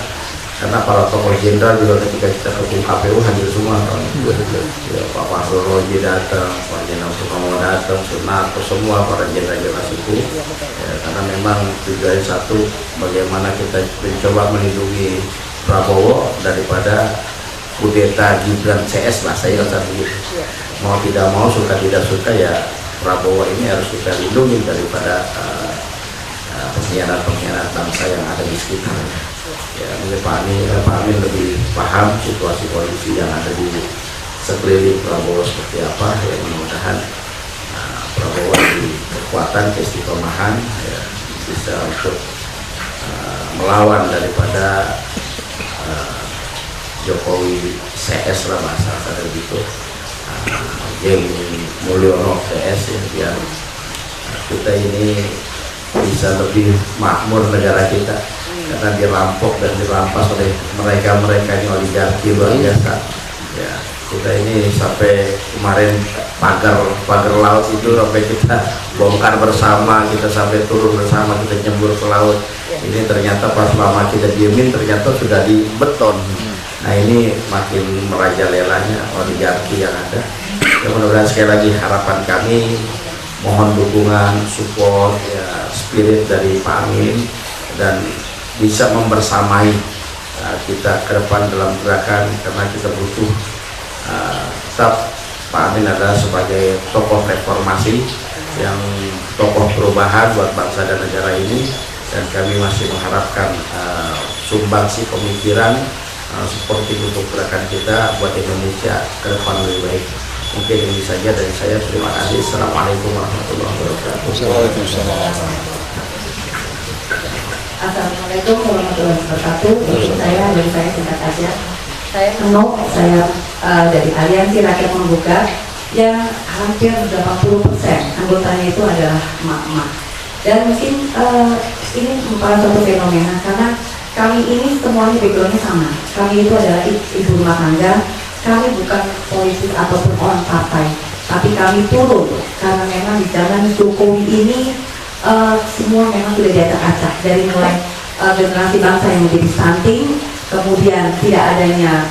karena para tokoh jenderal juga ketika kita ke KPU hadir semua kan. Ya, Pak Fahrul Razi datang, Pak Jenderal Sukamto datang, Sunarto, semua para jenderal-jenderal suku ya, karena memang tujuan satu, bagaimana kita mencoba melindungi Prabowo daripada kudeta Gibran CS lah, saya rasa begitu. Mau tidak mau, suka tidak suka ya, Prabowo ini harus kita lindungi daripada pengkhianat bangsa yang ada di sekitarnya. Ya, mungkin Pak Amin lebih paham situasi kondisi yang ada di sekeliling Prabowo seperti apa. Ya, mudah-mudahan Prabowo di kekuatan keistiqomahan ya, bisa untuk melawan daripada Jokowi CS lah, bahasa saya begitu, geng Mulyono CS ya, biar kita ini bisa lebih makmur negara kita, karena dirampok dan dirampas oleh mereka yang oligarki luar biasa. Ya, kita ini sampai kemarin pagar laut itu sampai kita bongkar bersama, kita sampai turun bersama, kita nyembur ke laut. Ini ternyata pas lama kita diemin ternyata sudah di beton. Nah, ini makin merajalelanya oligarki yang ada. Ya, mudah-mudahan sekali lagi harapan kami, mohon dukungan, support, ya, spirit dari Pak Amin dan bisa membersamai kita ke depan dalam gerakan, karena kita butuh tetap Pak Amin adalah sebagai tokoh reformasi, yang tokoh perubahan buat bangsa dan negara ini, dan kami masih mengharapkan sumbangsi pemikiran seperti untuk gerakan kita buat Indonesia ke depan lebih baik. Mungkin ini saja dari saya, terima kasih. Assalamualaikum warahmatullahi wabarakatuh. Assalamualaikum warahmatullahi wabarakatuh. Saya singkat saja. Saya Neno, saya dari Aliansi Rakyat Menggugat yang hampir 80% anggotanya itu adalah emak-emak. Dan mungkin ini merupakan suatu fenomena karena kami ini semuanya backgroundnya sama. Kami itu adalah ibu rumah tangga. Kami bukan politik ataupun orang partai, tapi kami turun karena memang di zaman Jokowi ini semua memang sudah diacak-acak, dari mulai generasi bangsa yang menjadi stunting, kemudian tidak adanya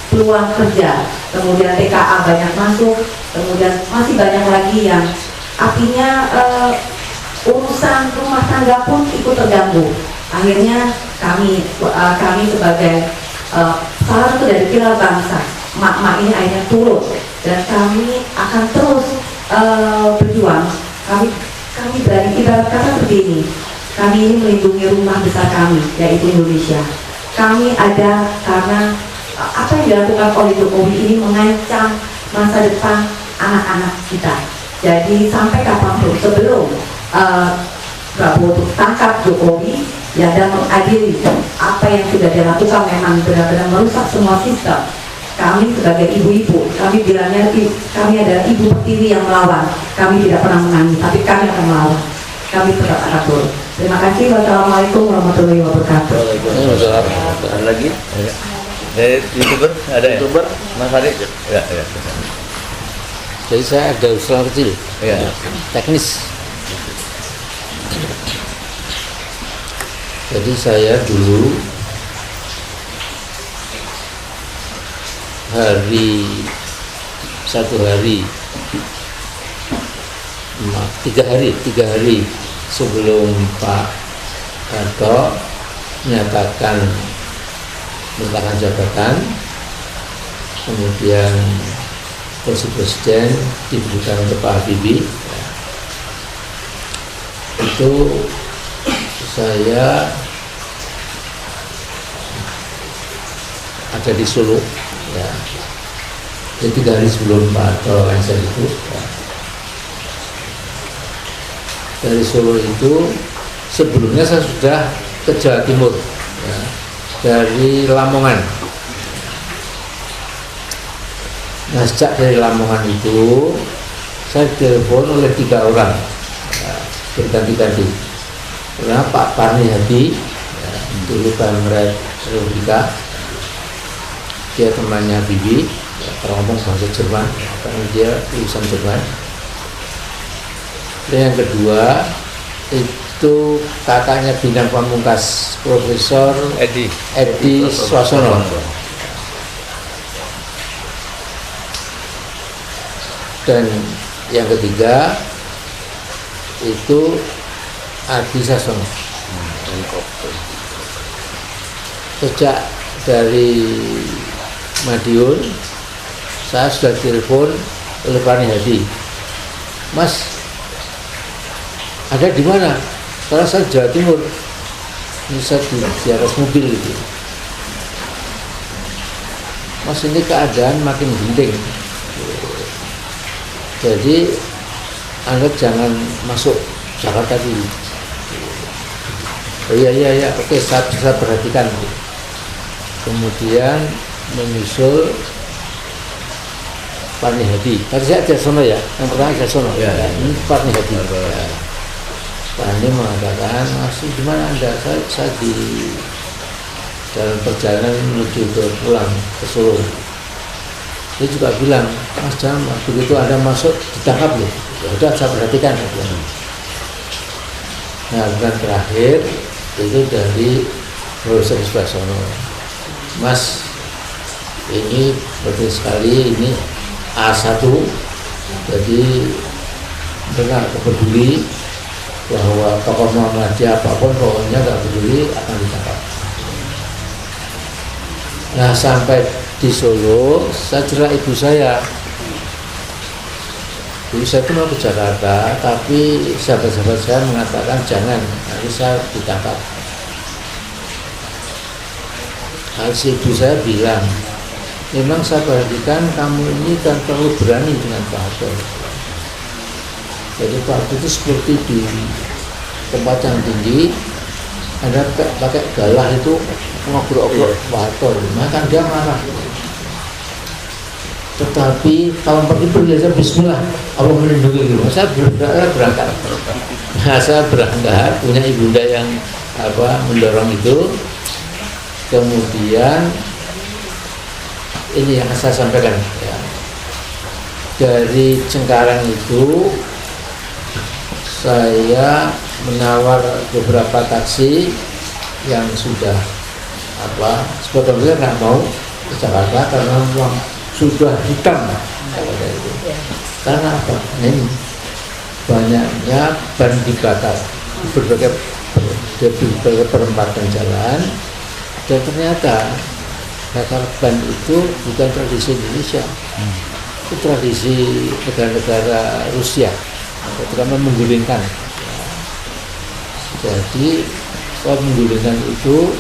peluang kerja, kemudian TKA banyak masuk, kemudian masih banyak lagi yang artinya urusan rumah tangga pun ikut terganggu. Akhirnya kami sebagai salah satu dari pilar bangsa, mak-mak ini akhirnya turun, dan kami akan terus berjuang. Kami berani, ibarat kata seperti ini, kami ini melindungi rumah besar kami, yaitu Indonesia. Kami ada karena apa yang dilakukan oleh Jokowi ini mengancam masa depan anak-anak kita. Jadi sampai kapanpun sebelum Prabowo tangkap Jokowi, ya, dan mengadili apa yang sudah dilakukan memang benar-benar merusak semua sistem. Kami sebagai ibu-ibu, kami bilangnya kami adalah ibu pertiwi yang melawan. Kami tidak pernah menangis, tapi kami akan melawan. Kami tetap akan turun. Terima kasih. Wassalamualaikum warahmatullahi wabarakatuh. Ada lagi? YouTuber ada ya? YouTuber Mas Ari? Ya. Jadi saya ada usulan kecil, Ya. teknis. Jadi saya dulu tiga hari sebelum Pak Harto menyatakan jabatan, kemudian kursi presiden diberikan untuk Pak Habibie, itu saya ada di Solo, ya. Jadi 3 hari sebelum Pak Harto lengser itu, ya. Dari Solo itu sebelumnya saya sudah ke Jawa Timur, ya, dari Lamongan. Nah, sejak dari Lamongan itu saya telepon oleh 3 orang, ya, berganti-ganti. Karena Pak Parni Hadi, ya, dulu Pemret Republika, dia temannya Bibi, ya, ngomong bahasa Jerman, karena dia lulusan Jerman. Dan yang kedua itu kakaknya Bintang Pamungkas, Profesor Edi Swasono. Dan yang ketiga itu Adi Sasono. Sejak dari Madiun saya sudah telepon oleh Pak Hadi, Mas ada di mana? Karena saya Jawa Timur, ini saya di atas mobil gitu. Mas ini keadaan makin genting, jadi Anda jangan masuk Jakarta dulu. Oh iya, oke, saya perhatikan. Kemudian menyusul Pak Hadi. Tadi saya Jasono ya, yang pertama Jasono. Ya, ini Pak Hadi. Ya. Pak Hadi mengatakan, masih di mana Anda? Saya di dalam perjalanan menuju ke pulang ke Solo. Dia juga bilang, Mas jangan, begitu Anda masuk ditangkap loh. Ya udah, saya perhatikan. Nah, bulan terakhir itu dari Profesor Swasono. Mas, ini penting sekali, ini A1, jadi mereka peduli bahwa tokoh Muhammadiyah apapun pokoknya nggak peduli akan ditangkap. Nah, sampai di Solo saya cerita ibu saya. Ibu saya itu mau ke Jakarta, tapi sahabat-sahabat saya mengatakan jangan, nanti saya ditangkap. Harus ibu saya bilang, memang saya perhatikan kamu ini kan terlalu berani dengan Pak Harto. Jadi Pak Harto itu seperti di tempat yang tinggi, Anda pakai galah itu ngobrol-ngobrol Pak Harto, maka dia marah. Tetapi kalau pergi saja Bismillah, Allah melindungi gitu. Saya berangkat. Nah, saya berangkat punya ibunda yang mendorong itu. Kemudian ini yang saya sampaikan ya. Dari Cengkareng itu saya menawar beberapa taksi yang sudah sebetulnya nggak mau ke Jakarta karena uang sudah hitam karena apa? Ini banyaknya ban dibakar di berbagai perempatan jalan. Dan ternyata bakar ban itu bukan tradisi Indonesia, itu tradisi negara-negara Rusia, terutama menggulingkan. Jadi kalau menggulingkan itu,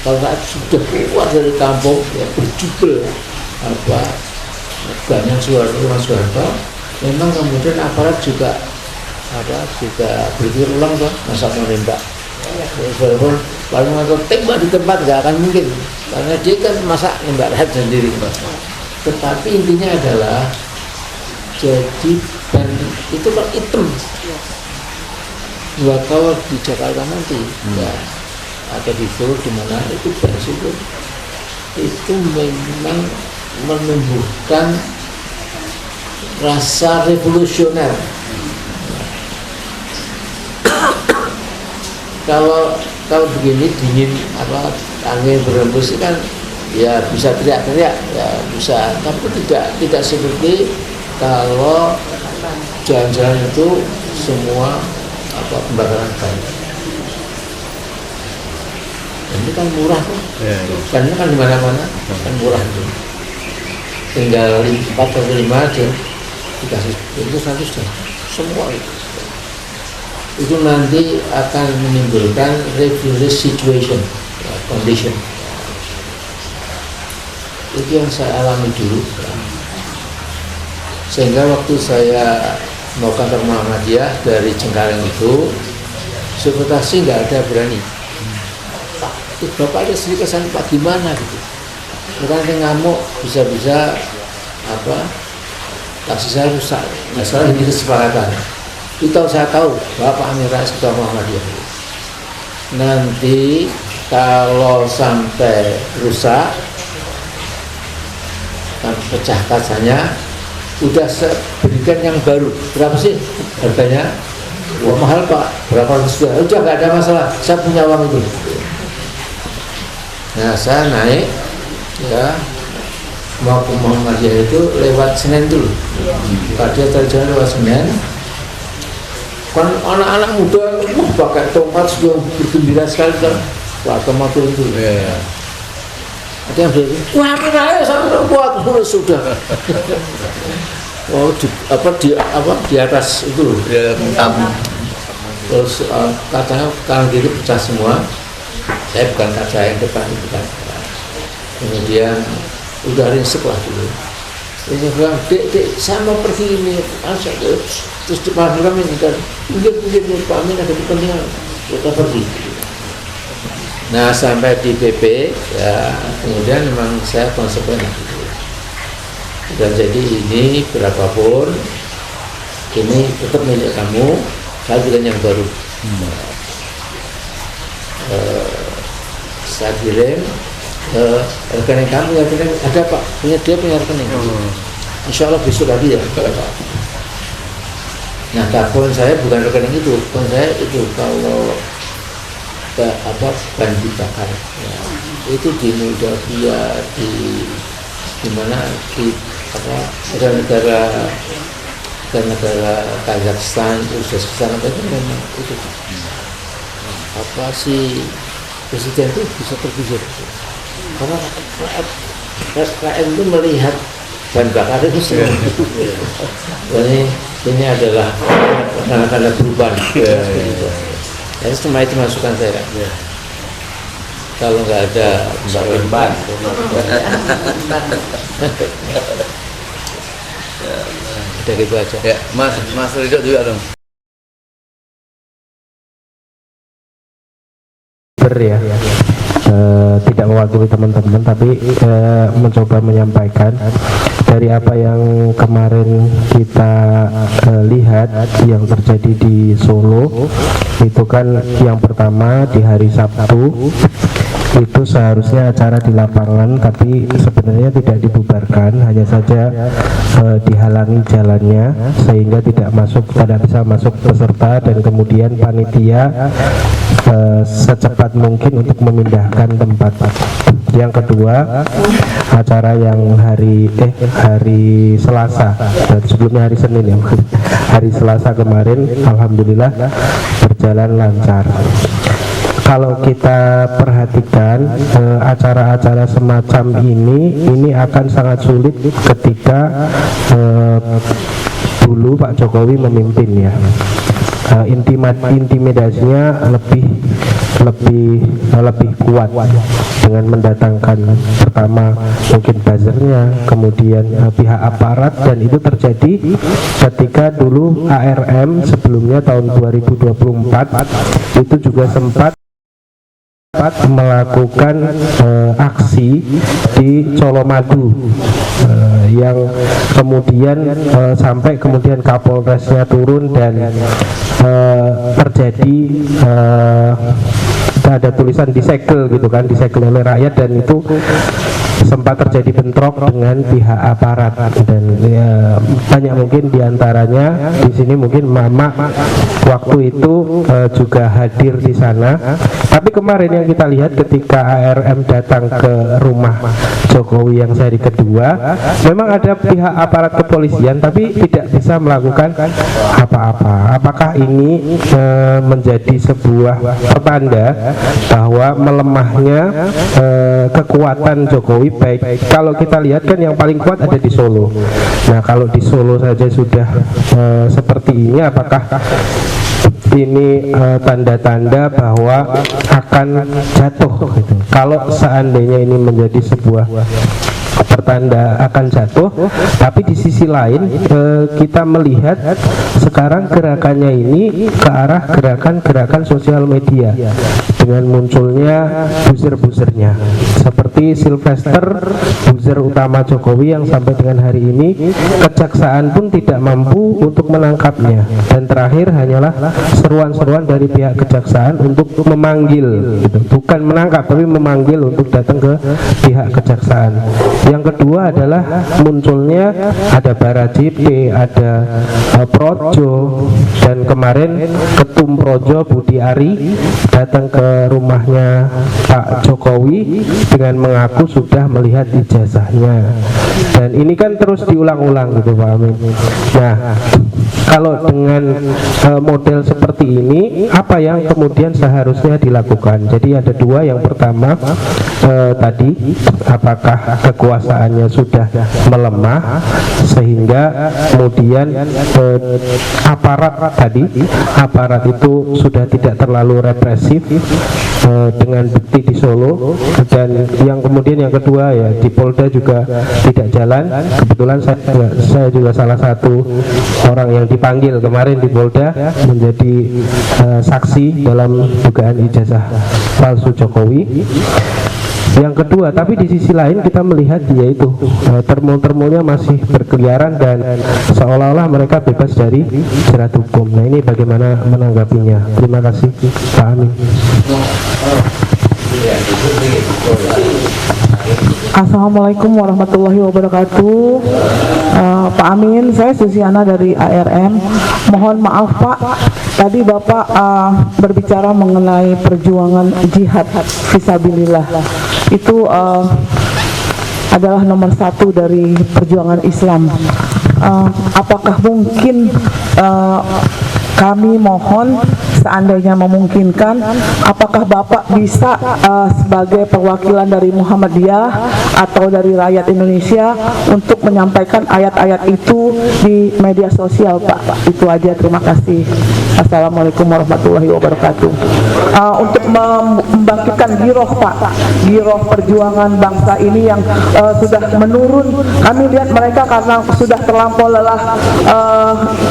kalau saat sudah keluar dari kampung, ya berjubel banyak rumah Soeharto, memang kemudian aparat juga berpikir ulang masa menembak. Walaupun paling atau tembak di tempat nggak akan mungkin karena dia kan masa nembak rakyat sendiri. Tetapi intinya adalah jadi ban itu kan hitam. Kalau di Jakarta nanti ya, atau di Solo di mana itu ban itu memang menumbuhkan rasa revolusioner. Kalau begini dingin angin berembus kan ya bisa teriak-teriak ya bisa, tapi tidak seperti kalau jalan-jalan itu semua pembakaran ban. Ini kan murah kan, karena kan di mana-mana kan murah itu. Tinggal 4 atau 5 aja dikasih itu 100 semua itu nanti akan menimbulkan reverse situation condition. Itu yang saya alami dulu, sehingga waktu saya mau kantor Muhammadiyah dari Cengkareng itu sebetulnya nggak ada berani. Pak, Bapak ada sedikit kesan Pak gimana gitu. Bukan ngamuk, bisa-bisa taksi saya rusak. Nah, salah ini kesepakatan. Itu saya tahu Bapak Amin Rais Ketua Muhammadiyah. Nanti kalau sampai rusak, pecah kacanya, udah berikan yang baru. Berapa sih harganya? wah mahal Pak, berapa ratus juta, udah nggak ada masalah, saya punya uang itu. Nah saya naik ya mau ke Muhammadiyah itu lewat Senen dulu, dia terjalan lewat Senen. Kan anak-anak muda pakai tongkat sudah bergembira sekali kan, wah kematu itu. Ada yang bilang, wah kenapa saya kuat sudah. Oh di atas itu terus kacanya kalau gitu pecah semua. Saya bukan kaca yang depan itu kan. Kemudian udah rinsek lah dulu. Terus saya bilang, dek saya mau pergi ini. Terus depan kami kan, mungkin Pak Amin ada kepentingan kita pergi. Nah sampai di PP ya kemudian memang saya konsekuen gitu. Dan jadi ini berapapun ini tetap milik kamu, saya bilang yang baru. Saya kirim rekening kamu, ya rekening ada Pak, dia punya rekening. Insya Allah besok lagi ya. Nah telepon saya bukan rekening itu, telepon saya itu kalau ban dibakar ya, itu di Moldavia, di mana di negara Kazakhstan, Uzbekistan itu memang itu apa sih presiden itu bisa terpikir karena rakyat itu melihat ban bakar itu semua. Ini adalah tanda-tanda perubahan. Jadi semua itu masukan saya. Kalau nggak ada ban, udah gitu aja. Ya, Mas Ridho juga dong. Ya, tidak mewakili teman-teman, tapi mencoba menyampaikan dari apa yang kemarin kita lihat yang terjadi di Solo. Itu kan yang pertama di hari Sabtu itu seharusnya acara di lapangan, tapi sebenarnya tidak dibubarkan, hanya saja dihalangi jalannya sehingga tidak bisa masuk peserta, dan kemudian panitia secepat mungkin untuk memindahkan tempat. Yang kedua, acara yang hari Selasa, dan sebelumnya hari Senin ya, hari Selasa kemarin alhamdulillah berjalan lancar. Kalau kita perhatikan acara-acara semacam ini akan sangat sulit ketika dulu Pak Jokowi memimpin ya. Intimidasinya lebih kuat dengan mendatangkan pertama mungkin buzzernya, kemudian pihak aparat, dan itu terjadi ketika dulu ARM sebelumnya tahun 2024 itu juga sempat melakukan aksi di Colomadu yang kemudian sampai kemudian Kapolresnya turun dan terjadi ada tulisan disegel gitu kan, disegel oleh rakyat, dan itu sempat terjadi bentrok dengan pihak aparat, dan ya, banyak mungkin diantaranya di sini mungkin mama waktu itu juga hadir di sana. Tapi kemarin yang kita lihat ketika ARM datang ke rumah Jokowi yang seri kedua, memang ada pihak aparat kepolisian tapi tidak bisa melakukan apa-apa. Apakah ini menjadi sebuah pertanda bahwa melemahnya kekuatan Jokowi? Baik, kalau kita lihat kan yang paling kuat ada di Solo. Nah, kalau di Solo saja sudah seperti ini, apakah ini tanda-tanda bahwa akan jatuh gitu? Kalau seandainya ini menjadi sebuah pertanda akan jatuh, tapi di sisi lain kita melihat sekarang gerakannya ini ke arah gerakan sosial media dengan munculnya buzzer-buzzernya seperti Sylvester, buzzer utama Jokowi yang sampai dengan hari ini kejaksaan pun tidak mampu untuk menangkapnya, dan terakhir hanyalah seruan-seruan dari pihak kejaksaan untuk memanggil gitu. Bukan menangkap tapi memanggil untuk datang ke pihak kejaksaan. Yang kedua adalah munculnya ada Barajipe, ada Projo, dan kemarin Ketum Projo Budi Ari datang ke rumahnya Pak Jokowi dengan mengaku sudah melihat ijazahnya, dan ini kan terus diulang-ulang gitu Pak Amin. Nah, kalau dengan model seperti ini, apa yang kemudian seharusnya dilakukan? Jadi ada dua. Yang pertama tadi, apakah kekuasaannya sudah melemah sehingga kemudian aparat itu sudah tidak terlalu represif dengan bukti di Solo, dan yang kemudian yang kedua ya di Polda juga tidak jalan. Kebetulan saya juga salah satu orang yang dipanggil kemarin di Polda menjadi saksi dalam dugaan ijazah palsu Jokowi. Yang kedua, tapi di sisi lain kita melihat yaitu termul-termulnya masih berkeliaran dan seolah-olah mereka bebas dari jerat hukum. Nah, ini bagaimana menanggapinya? Terima kasih Pak Amin. Assalamualaikum warahmatullahi wabarakatuh. Pak Amin, saya Susiana dari ARM. Mohon maaf Pak, tadi Bapak berbicara mengenai perjuangan jihad fisabilillah. Itu adalah nomor satu dari perjuangan Islam. Apakah mungkin kami mohon seandainya memungkinkan, apakah Bapak bisa sebagai perwakilan dari Muhammadiyah atau dari rakyat Indonesia untuk menyampaikan ayat-ayat itu di media sosial Pak? Itu aja, terima kasih. Assalamualaikum warahmatullahi wabarakatuh. Untuk membangkitkan giroh Pak, giroh perjuangan bangsa ini yang sudah menurun. Kami lihat mereka karena sudah terlampau lelah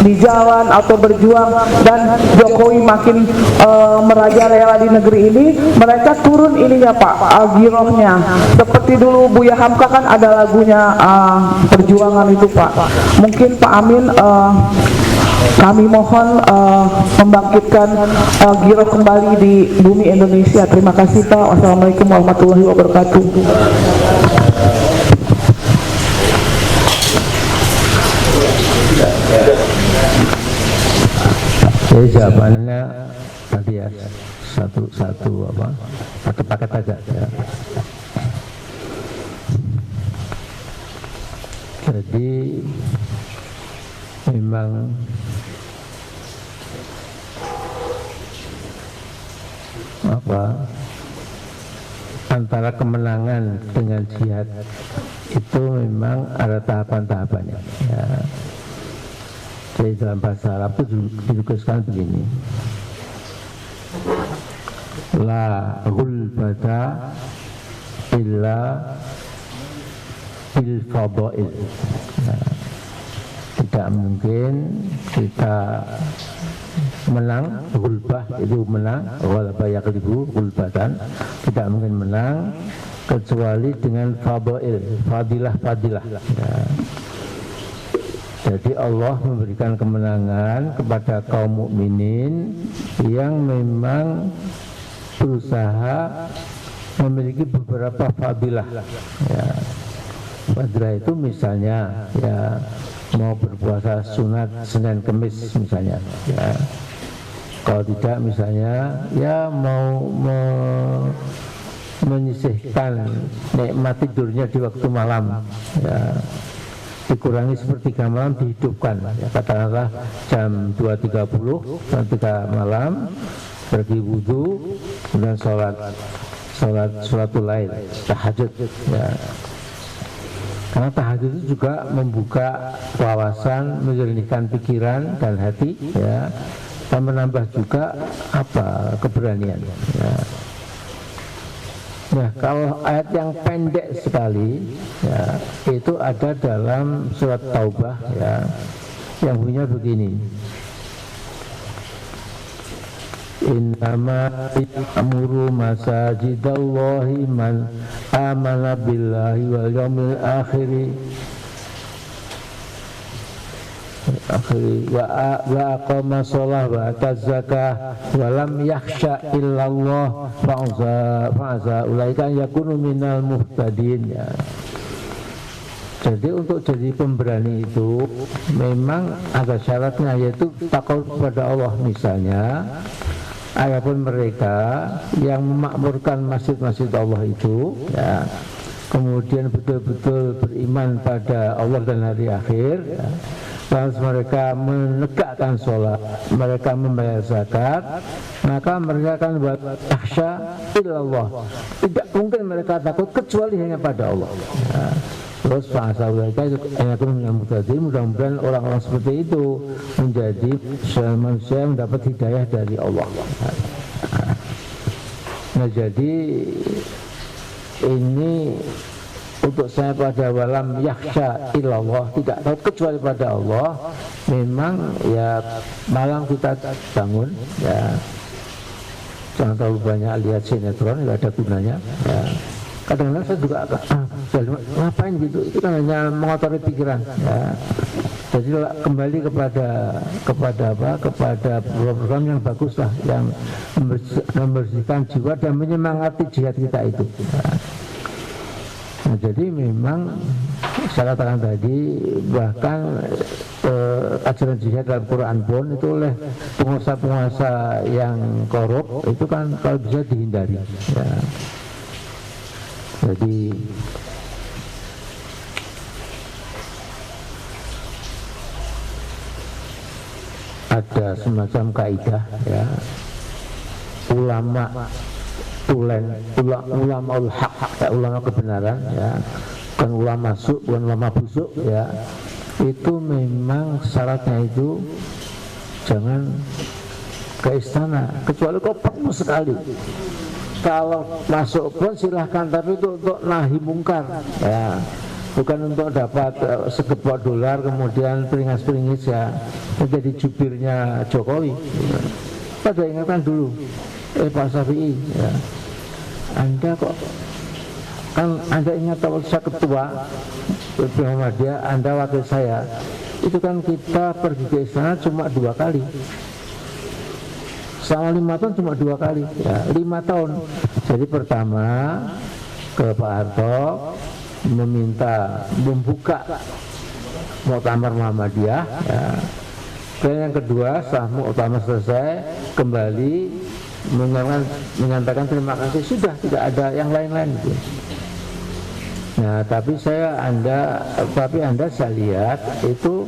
di jalan atau berjuang, dan Jokowi makin merajalela di negeri ini, mereka turun ininya Pak, girohnya. Seperti dulu Buya Hamka kan ada lagunya perjuangan itu Pak. Mungkin Pak Amin, kami mohon membangkitkan giroh kembali di bumi Indonesia. Terima kasih Pak. Wassalamualaikum warahmatullahi wabarakatuh. Jadi jawabannya tadi ya satu paket aja ya. Jadi memang antara kemenangan dengan jihad itu memang ada tahapan-tahapannya ya. Jadi dalam bahasa Arab itu dituliskan begini: la ghulbata illa bil fadail. Tidak mungkin kita menang, ghulbah itu menang, ghalaba yaghlibu ghulbatan, tidak mungkin menang kecuali dengan fadail, fadilah ya. Jadi Allah memberikan kemenangan kepada kaum mukminin yang memang berusaha memiliki beberapa fadilah ya. Fadilah itu misalnya ya mau berpuasa sunat Senin Kemis misalnya ya. Kalau tidak misalnya ya mau menyisihkan nikmat tidurnya di waktu malam ya, dikurangi sepertiga malam, dihidupkan ya, katakanlah jam 2.30 malam pergi wudhu, kemudian sholatul lail, tahajud ya. Karena tahajud itu juga membuka wawasan, menjernihkan pikiran dan hati ya, dan menambah juga keberanian ya. Nah, kalau ayat yang pendek sekali ya, itu ada dalam surat Taubah ya, yang bunyinya begini: innama ya'muru masajidallahi man amana billahi wal yawmil akhir wa aqama sholah wa ata zakah wa lam yakhsha illallah fa'asa ulaika yakunu minal muhtadin. Ya. Jadi untuk jadi pemberani itu memang ada syaratnya, yaitu takut kepada Allah. Misalnya adapun mereka yang memakmurkan masjid-masjid Allah itu, ya, kemudian betul-betul beriman pada Allah dan hari akhir, ya, lantas mereka menegakkan sholat, mereka membayar zakat, maka mereka akan buat akhsya illallah. Tidak mungkin mereka takut kecuali hanya pada Allah. Ya. Terus fa'asa ulaika yakunu minal muhtadin. Mudah-mudahan orang-orang seperti itu menjadi manusia yang mendapat hidayah dari Allah. Nah, jadi ini untuk saya pada walam yakhsha illallah, tidak tahu kecuali pada Allah. Memang ya malam kita bangun, ya jangan terlalu banyak lihat sinetron, nggak ada gunanya. Ya. Kadang-kadang saya juga ngapain gitu, itu kan hanya mengotori pikiran. Ya. Jadi kembali kepada program yang bagus lah, yang membersihkan jiwa dan menyemangati jihad kita itu. Ya. Nah, jadi memang saya katakan tadi, bahkan ajaran jihad dalam Quran pun itu oleh penguasa-penguasa yang korup itu kan kalau bisa dihindari. Ya. Jadi ada semacam kaidah, ya, ulama ulama hak, ulama kebenaran, ya, bukan ulama masuk, bukan ulama busuk, ya, itu memang syaratnya itu jangan ke istana kecuali kau perlu sekali. Kalau masuk pun silahkan, tapi itu untuk nahi mungkar, ya, bukan untuk dapat segepok dolar kemudian peringas-peringis, ya, menjadi jubirnya Jokowi. Pada ingatkan dulu, Pak Syafi'i, ya, Anda kok kan Anda ingat kalau saya ketua Muhammadiyah, Anda wakil saya, itu kan kita pergi ke istana cuma 2 kali. Selama 5 tahun cuma 2 kali, ya, 5 tahun. Jadi pertama ke Pak Harto meminta membuka Muktamar Muhammadiyah, ya. Dan yang kedua setelah Muktamar selesai kembali menyampaikan terima kasih, sudah tidak ada yang lain-lain gitu. Nah, tapi Anda saya lihat itu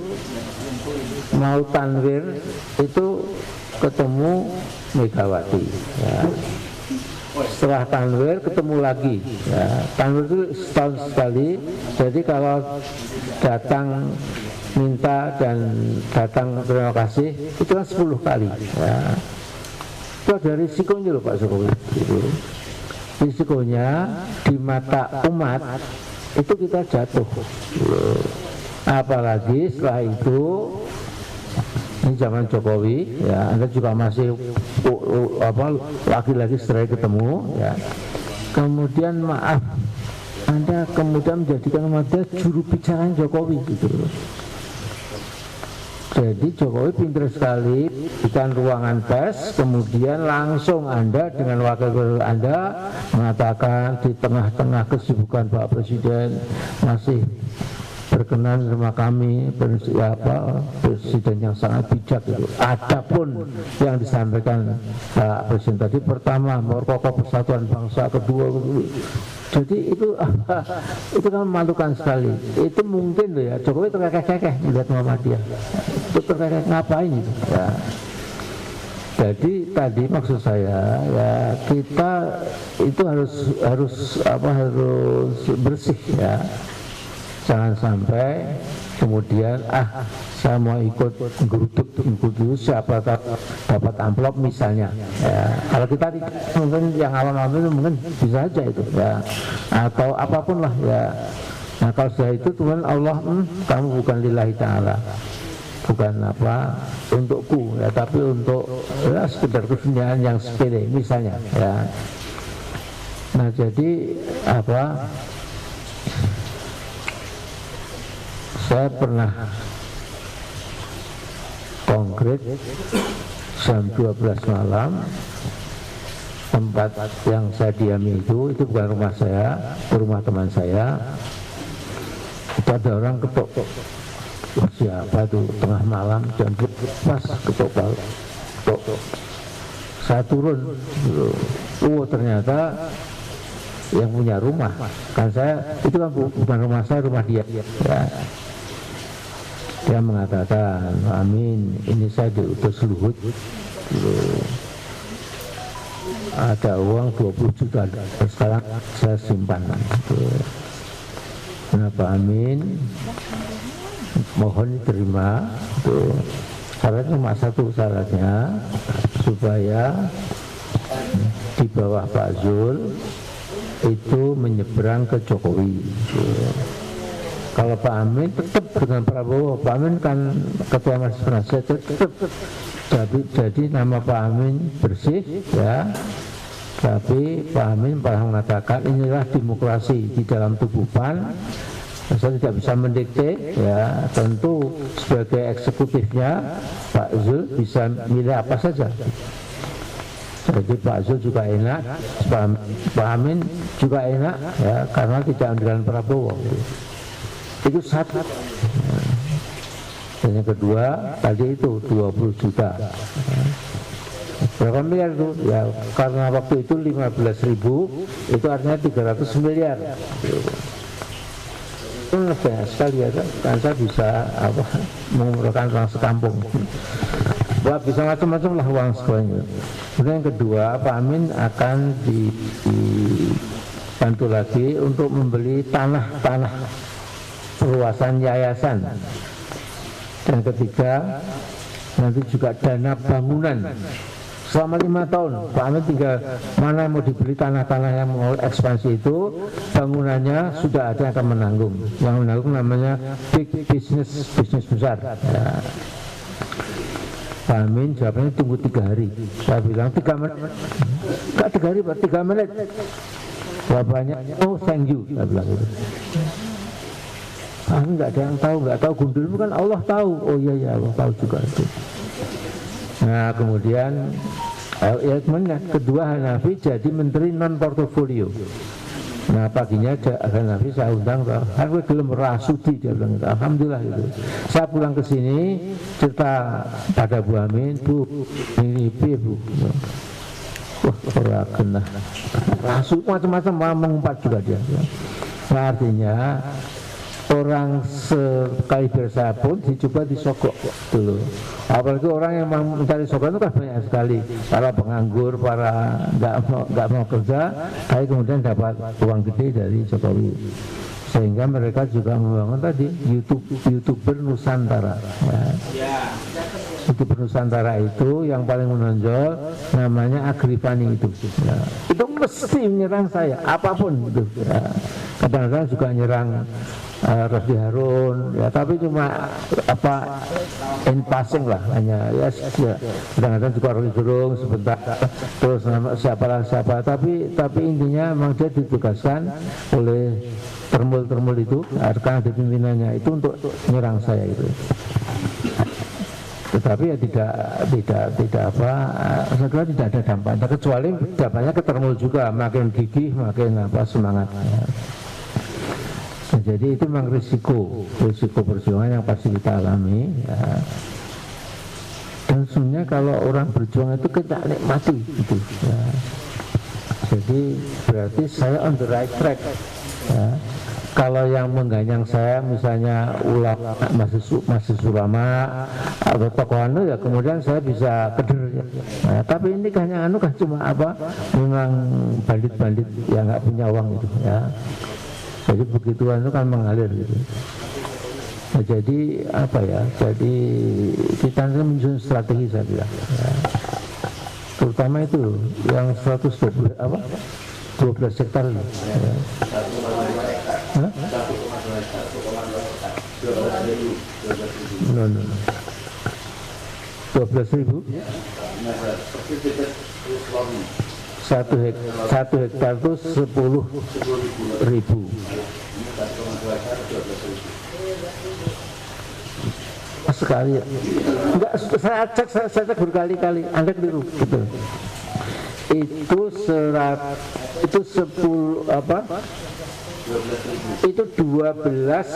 mau tanwir itu ketemu Megawati, ya. Setelah tanwir ketemu lagi, ya. Tanwir itu setahun sekali. Jadi kalau datang minta dan datang terima kasih itu kan 10 kali, ya. Itu ada risikonya loh Pak Jokowi, gitu. Risikonya di mata umat itu kita jatuh, apalagi setelah itu ini zaman Jokowi, ya, Anda juga masih lagi-lagi setelah ketemu, ya. Kemudian maaf, Anda kemudian menjadikan Muhammadiyah juru bicara Jokowi gitu. Jadi Jokowi pintar sekali bikin ruangan pers, kemudian langsung Anda dengan wakil Anda mengatakan di tengah-tengah kesibukan Pak Presiden masih berkenan sama kami, presiden yang sangat bijak itu. Adapun yang disampaikan Pak Presiden tadi, pertama memperkokoh persatuan bangsa, kedua, jadi itu kan memalukan sekali. Itu mungkin loh, ya, Jokowi terkekeh-kekeh melihat Muhammadiyah. Itu terkekeh ngapain itu, ya. Jadi tadi maksud saya, ya, kita itu harus bersih, ya. Jangan sampai kemudian saya mau ikut geruduk dulu, siapa dapat amplop misalnya, ya. Kalau kita mungkin yang awal-awal itu mungkin bisa aja itu, ya, atau apapun lah, ya. Nah kalau sudah itu Tuhan Allah, kamu bukan lillahi ta'ala, bukan apa untukku ya, tapi untuk ya, sekedar keduniaan yang sepele misalnya ya. Nah jadi apa, saya pernah konkret jam 12 malam, tempat yang saya diami itu bukan rumah saya, itu rumah teman saya. Itu ada orang ketok, siapa tuh, tengah malam jam pas ketok. Saya turun, ternyata yang punya rumah, kan saya itu kan bukan rumah saya, rumah dia ya. Dia mengatakan, amin, ini saya diutus Luhut, ada uang 20 juta, sekarang saya simpan. Kenapa amin? Mohon diterima. Syaratnya cuma satu, syaratnya supaya di bawah Pak Zul itu menyeberang ke Jokowi. Kalau Pak Amin tetap dengan Prabowo, Pak Amin kan ketua Majelis Penasihat, tetap jadi nama Pak Amin bersih ya. Tapi Pak Amin pernah mengatakan inilah demokrasi di dalam tubuh PAN. Saya tidak bisa mendikte ya, tentu sebagai eksekutifnya Pak Zul bisa milih apa saja. Jadi Pak Zul juga enak, Pak Amin juga enak ya, karena tidak dengan Prabowo. Itu satu. Dan yang kedua tadi itu 20 juta. Berapa miliar itu? Ya karena waktu itu 15.000, itu artinya 300 miliar. Itu banyak sekali ya kan, saya bisa apa mengumpulkan uang sekampung. Wah, bisa macam-macam lah uang sekolahnya. Kemudian yang kedua, Pak Amin akan dibantu lagi untuk membeli tanah perluasan yayasan. Dan ketiga, nanti juga dana bangunan selama 5 tahun. Pak Amin tinggal mana mau dibeli tanah-tanah yang mau ekspansi itu, bangunannya sudah ada yang akan menanggung. Yang menanggung namanya big business besar ya. Pak Amin jawabnya tunggu 3 hari. Saya bilang 3 menit. Enggak 3 hari Pak, 3 menit. Jawabannya oh thank you, saya bilang gitu. Enggak ada yang tahu, enggak tahu gundul kan Allah tahu. Oh iya Allah tahu juga itu. Nah kemudian kedua Hanafi jadi menteri non portofolio. Nah paginya Hanafi saya undang, harus gelem rasudi, dia bilang itu. Alhamdulillah itu. Saya pulang ke sini cerita pada Bu Amin, Bu ini Bu. Wah orang kena rasud macam-macam, mengumpat juga dia. Nah artinya orang sekaliber saya pun dicoba disogok dulu. Apalagi orang yang mencari sogok itu kan banyak sekali. Para penganggur, para nggak mau kerja, tapi kemudian dapat uang gede dari Jokowi. Sehingga mereka juga membangun tadi YouTuber Nusantara. Ya. YouTuber Nusantara itu yang paling menonjol namanya Agripani itu. Ya. Itu mesti menyerang saya, apapun itu. Ya. Kadang-kadang juga nyerang Raffi Harun ya, tapi cuma apa in passing lah, hanya ya kadang-kadang juga Rocky Gerung sebentar, terus nama siapa, tapi intinya memang dia ditugaskan oleh termul itu, karena ada pimpinannya itu untuk menyerang saya itu. Tetapi ya tidak apa, saya kira tidak ada dampaknya, kecuali dampaknya ke termul juga, makin gigih makin apa semangat ya. Nah, jadi itu memang risiko perjuangan yang pasti kita alami ya. Dan sebenarnya kalau orang berjuang itu kita nikmati gitu ya. Jadi berarti saya on the right track ya. Kalau yang mengganyang saya misalnya ulama, mahasiswa ulama atau tokoh anu ya kemudian saya bisa keder ya. Nah, tapi ini kan yang anu kan cuma apa, memang bandit-bandit yang nggak punya uang itu ya. Jadi begituan itu kan mengalir gitu. Nah, jadi apa ya? Jadi kita menyusun strategi saya bilang. Ya. Terutama itu yang 112 apa? 12 hektar itu. Ya. No. 12.000. Satu hektar itu 10.000. Sekali ya. Enggak, saya cek berkali-kali. Anda keliru, betul. Itu 10 apa? Itu 12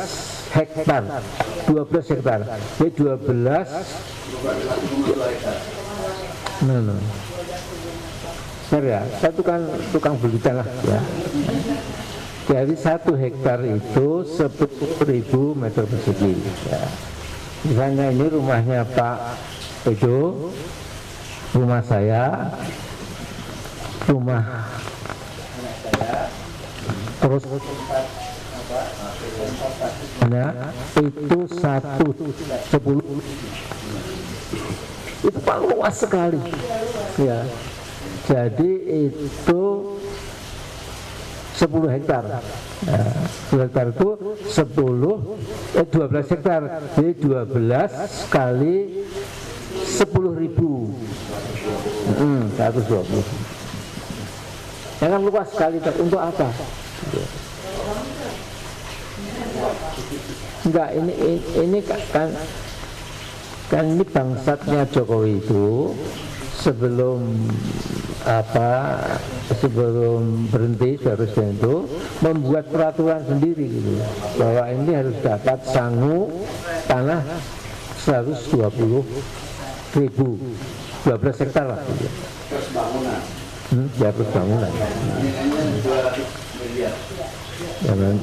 hektar. 12 hektar. Jadi 12. No. Benar ya, saya tukang berbicara lah ya. Jadi 1 hektar itu 10.000 meter persegi ya. Misalnya ini rumahnya Pak Edo, rumah saya, rumah terus itu 10 itu paling luas sekali ya. Jadi itu 10 hektar ya, 10 hektar itu 12 hektar, jadi 12 kali 10.000, 120. Ya kan luas sekali, untuk apa? Enggak, ini kan ini bangsatnya Jokowi itu sebelum berhenti seharusnya itu membuat peraturan sendiri gitu, bahwa ini harus dapat sangu tanah 120.000, 12 hektar lah gitu. Terus bangunan ya, terus bangunan jangan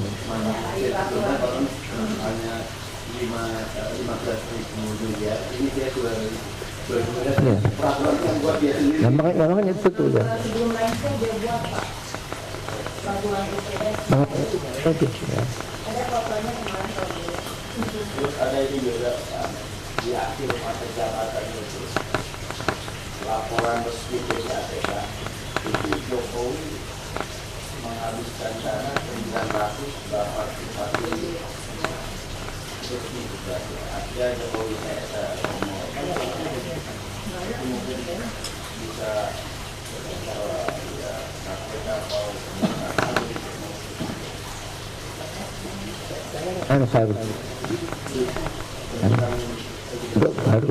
hanya 15.000 miliar, ini dia 2.000. Peraturan yang buat dia sendiri. Namanya betul ya. Sebelum lengser dia buat Pak. Peraturan UPS. Ada peraturannya kemarin kalau dia. Terus ada ini juga di akhir masa jabatan itu laporan resmi PPATK itu Jokowi menghabiskan dana 981 resmi juga. Artinya Jokowi saya mungkin bisa ya KPK atau baru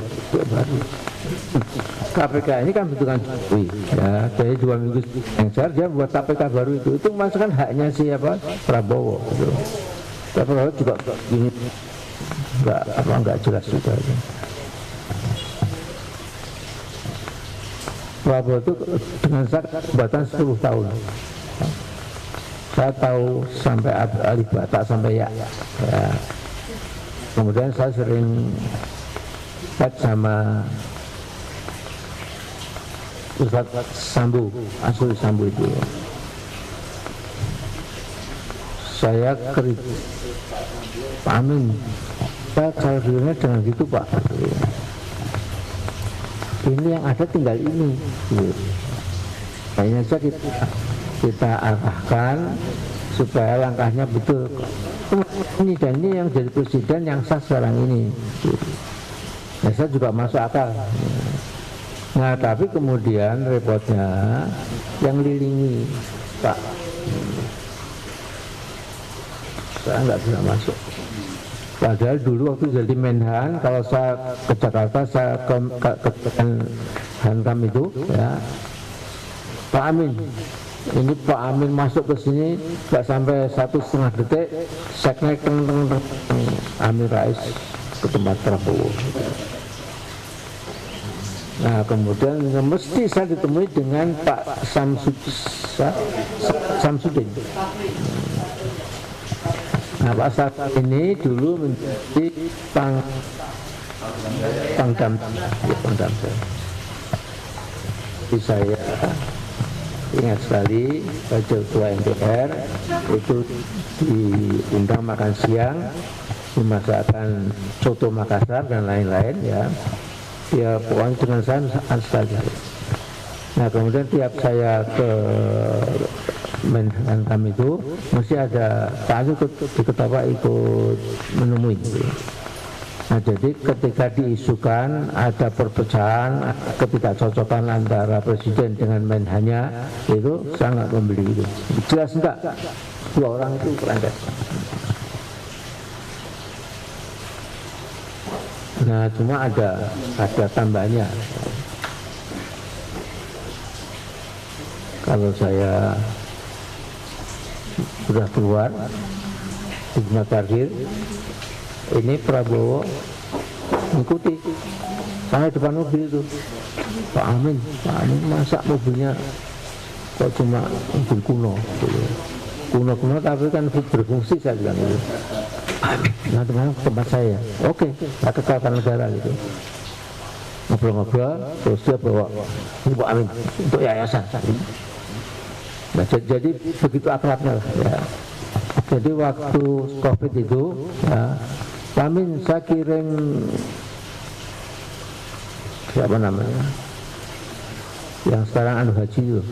KPK ini kan bentukan Jokowi ya, dari 2 minggu yang dia buat KPK baru itu masukkan haknya siapa? Prabowo gitu. Prabowo juga ini enggak jelas juga itu. Prabowo itu dengan jabatan 10 tahun. Saya tahu sampai alif bata sampai ya. Kemudian saya sering chat sama Ustadz Sambu, Asli Sambu itu. Saya kritik Pak Amin, saya karirnya dengan gitu Pak. Ini yang ada tinggal ini, kayaknya saja kita arahkan supaya langkahnya betul. Ini dan ini yang jadi presiden yang sah sekarang ini. Ya, saya juga masuk akal. Nah, tapi kemudian repotnya yang lilingi Pak, saya nggak bisa masuk. Padahal dulu waktu jadi Menhan, kalau saya ke Jakarta, saya ke Hankam itu, ya, Pak Amin, ini Pak Amin masuk ke sini nggak sampai 1,5 detik, seknek Amin Rais ke tempat Prabowo. Nah, kemudian mesti saya ditemui dengan Pak Samsudin. Nah, Pak saat ini dulu menjadi Pangdam. Jadi saya ingat sekali Ketua MPR itu diundang makan siang, dimasakkan soto Makassar dan lain-lain ya. Ya pokoknya dengan saya sekali. Nah, kemudian tiap saya ke Menhan kami itu mesti ada Pak Agus diketawa ikut menemui gitu. Nah, jadi ketika diisukan ada perpecahan, ketidakcocokan antara presiden dengan Menhanya, itu sangat membeli itu. Jelas enggak? Dua orang itu berangkat. Nah, cuma ada tambahannya. Kalau saya sudah keluar di rumah parkir, ini Prabowo mengikuti sampai depan mobil itu. Pak Amin masa mobilnya kok cuma mobil kuno gitu. Kuno tapi kan berfungsi, saya bilang itu. Nah, teman tempat saya, oke, saya kekalkan negara gitu. Ngobrol-ngobrol, terus dia bawa Pak Amin untuk yayasan. Nah, jadi begitu akrabnya lah ya. Jadi waktu COVID itu ya, Amin saya kirim siapa namanya yang sekarang anu haji itu,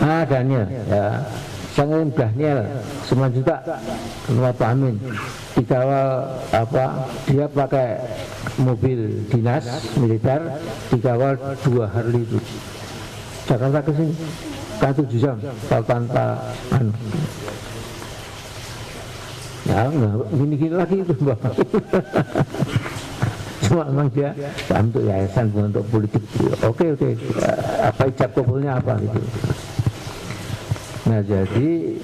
Daniel ya, saya ngirim Daniel 9 juta ke Pak Amin, dikawal dia pakai mobil dinas militer, dikawal 2 Harley itu Jakarta ke sini kan 7 jam tanpa anu. Ya, gini-gini lagi itu Bapak. Cuma memang dia untuk yayasan, bukan untuk politik. Oke, apa ijab kabulnya apa gitu. Nah, jadi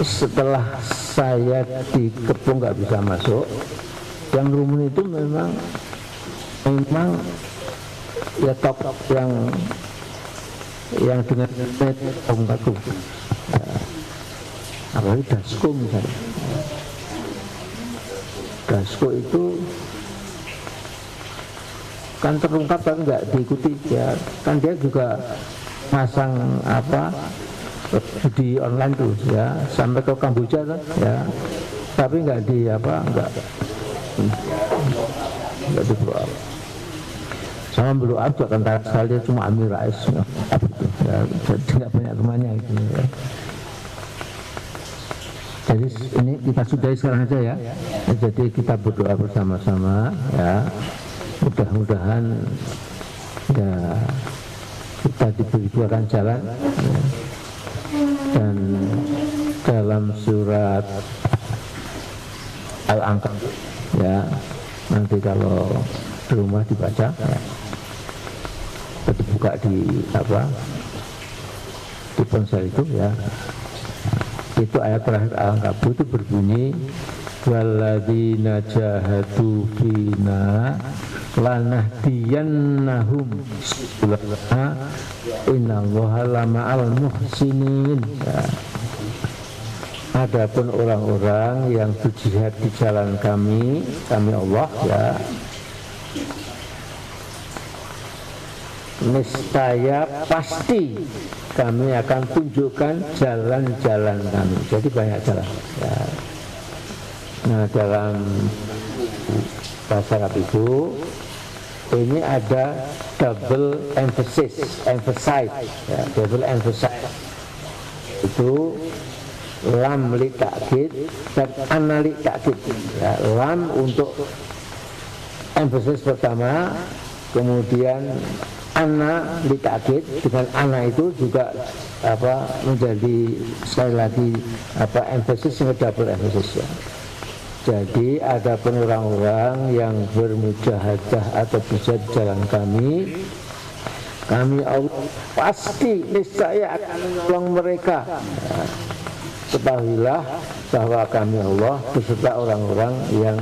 setelah saya dikepung nggak bisa masuk, yang rumun itu memang ya top yang dengan kagum. Apalagi Dasko misalnya. Dasko itu kan terungkap tapi nggak diikuti ya, kan dia juga masang di online tuh ya, sampai ke Kamboja kan ya, tapi nggak di-blow up. Sama blow up juga kan saya cuma Amin Rais ya, jadi nggak banyak temannya gitu ya. Jadi ini kita sudahi sekarang aja ya. Jadi kita berdoa bersama-sama ya. Mudah-mudahan ya kita diberikan jalan ya. Dan dalam surat Al-Ankab ya, nanti kalau di rumah dibaca ya, dibuka di ponsel itu ya. Itu ayat terakhir Al-Ankabut itu berbunyi walladzina jahadu fina lanahdiyannahum subulana innallaha lama'al muhsinin. Ya. Adapun orang-orang yang berjihad di jalan kami Allah ya, niscaya pasti kami akan tunjukkan jalan-jalan kami. Jadi banyak jalan ya. Nah, dalam bahasa Arab itu ini ada double emphasize ya, double emphasize itu lam li ta'kid dan ana li ta'kid ya. Lam untuk emphasis pertama, kemudian ana li ta'kid, dengan ana itu juga menjadi sekali lagi emphasis yang double emphasis ya. Jadi ada orang-orang yang bermujahadah atau berjihad jalan kami Allah pasti niscaya akan menolong mereka ya. Ketahuilah bahwa kami Allah beserta orang-orang yang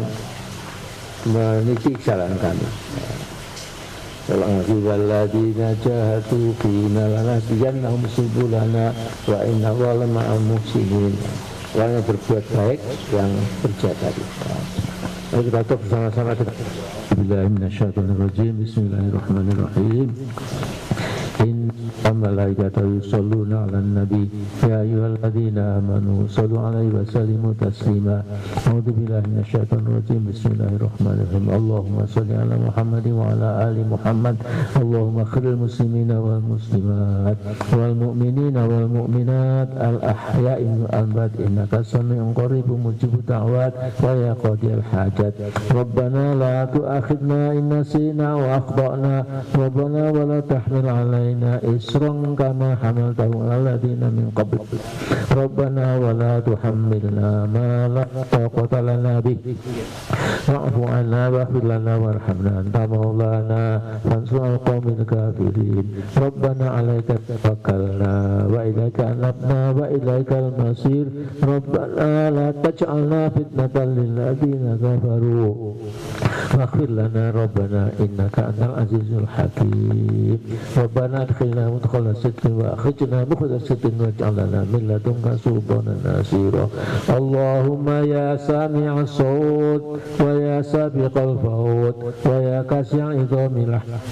meniti jalan kami ya. Walladzina jahadu fina lanahdiyannahum subulana wa innallaha lama'al muhsinin. Orang yang berbuat baik, yang berjaga. Mari kita tutup bersama-sama. Bismillahirrahmanirrahim. Bismillahirrahmanirrahim. وملائكته يصلون على النبي يا أيها الذين آمنوا صلوا عليه وسلموا تسليما أعوذ بالله من الشيطان الرجيم بسم الله الرحمن الرحيم اللهم صل على محمد وعلى آل محمد اللهم اغفر المسلمين والمسلمات والمؤمنين والمؤمنات الأحياء والأموات إنك سميع قريب مجيب الدعوات ويا قاضي الحاجات ربنا لا تؤاخذنا إن نسينا وأخطأنا ربنا ولا تحمل علينا إصرا كما حملته على الذين من قبل ربنا ولا تحملنا ما لا طاقة لنا به واعف عنا واغفر لنا وارحمنا أنت مولانا فانصرنا على القوم الكافرين ربنا عليك توكلنا وإليك أنبنا وإليك المصير ربنا لا تجعلنا فتنة للذين كفروا واغفر لنا ربنا إنك أنت العزيز الحكيم ربنا ادخلنا مدخل صدق وأخرجنا مخرج صدق واجعلنا من لدنك سلطانا نصيرا اللهم يا سامع الصوت ويا سابق الفوت ويا كاسع عظام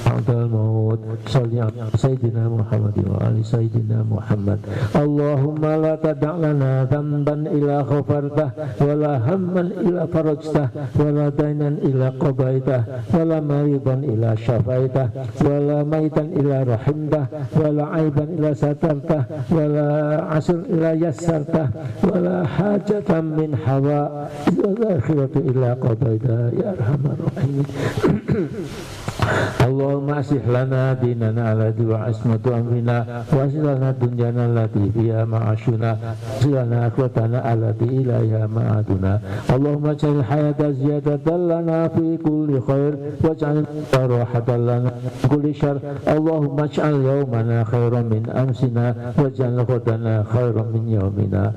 بعد الموت صل على سيدنا محمد وآل سيدنا محمد اللهم لا تدع لنا ذنبا إلا غفرته ولا هما إلا فرجته ولا دينا إلا قضيته ولا مريضا إلا شفيته ولا ميتا إلا رحمته ولا عيبا إلا سترته ولا عسر إلا يسرته ولا حاجة من حوائج الآخرة إلا قضيتها يا أرحم الراحمين اللهم أصلح لنا ديننا الذي هو عصمة أمرنا وأصلح لنا دنيانا التي فيها معاشنا وأصلح لنا آخرتنا التي إليها معادنا اللهم اجعل الحياة زيادة لنا في كل خير واجعل راحة لنا من كل شر اللهم اجعل يومنا خيرا من أمسنا واجعل غدنا خيرا من يومنا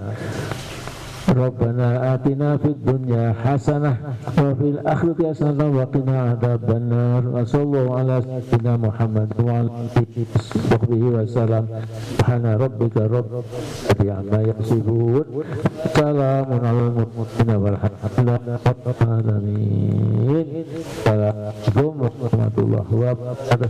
ربنا آتنا في الدنيا حسنة وفي الآخرة حسنة وقنا عذاب النار وصلى الله على سيدنا محمد وعلى آله وصحبه وسلم سبحان ربك رب العزة عما يصفون سلام على المرسلين والحمد لله رب العالمين السلام عليكم ورحمة الله وبركاته.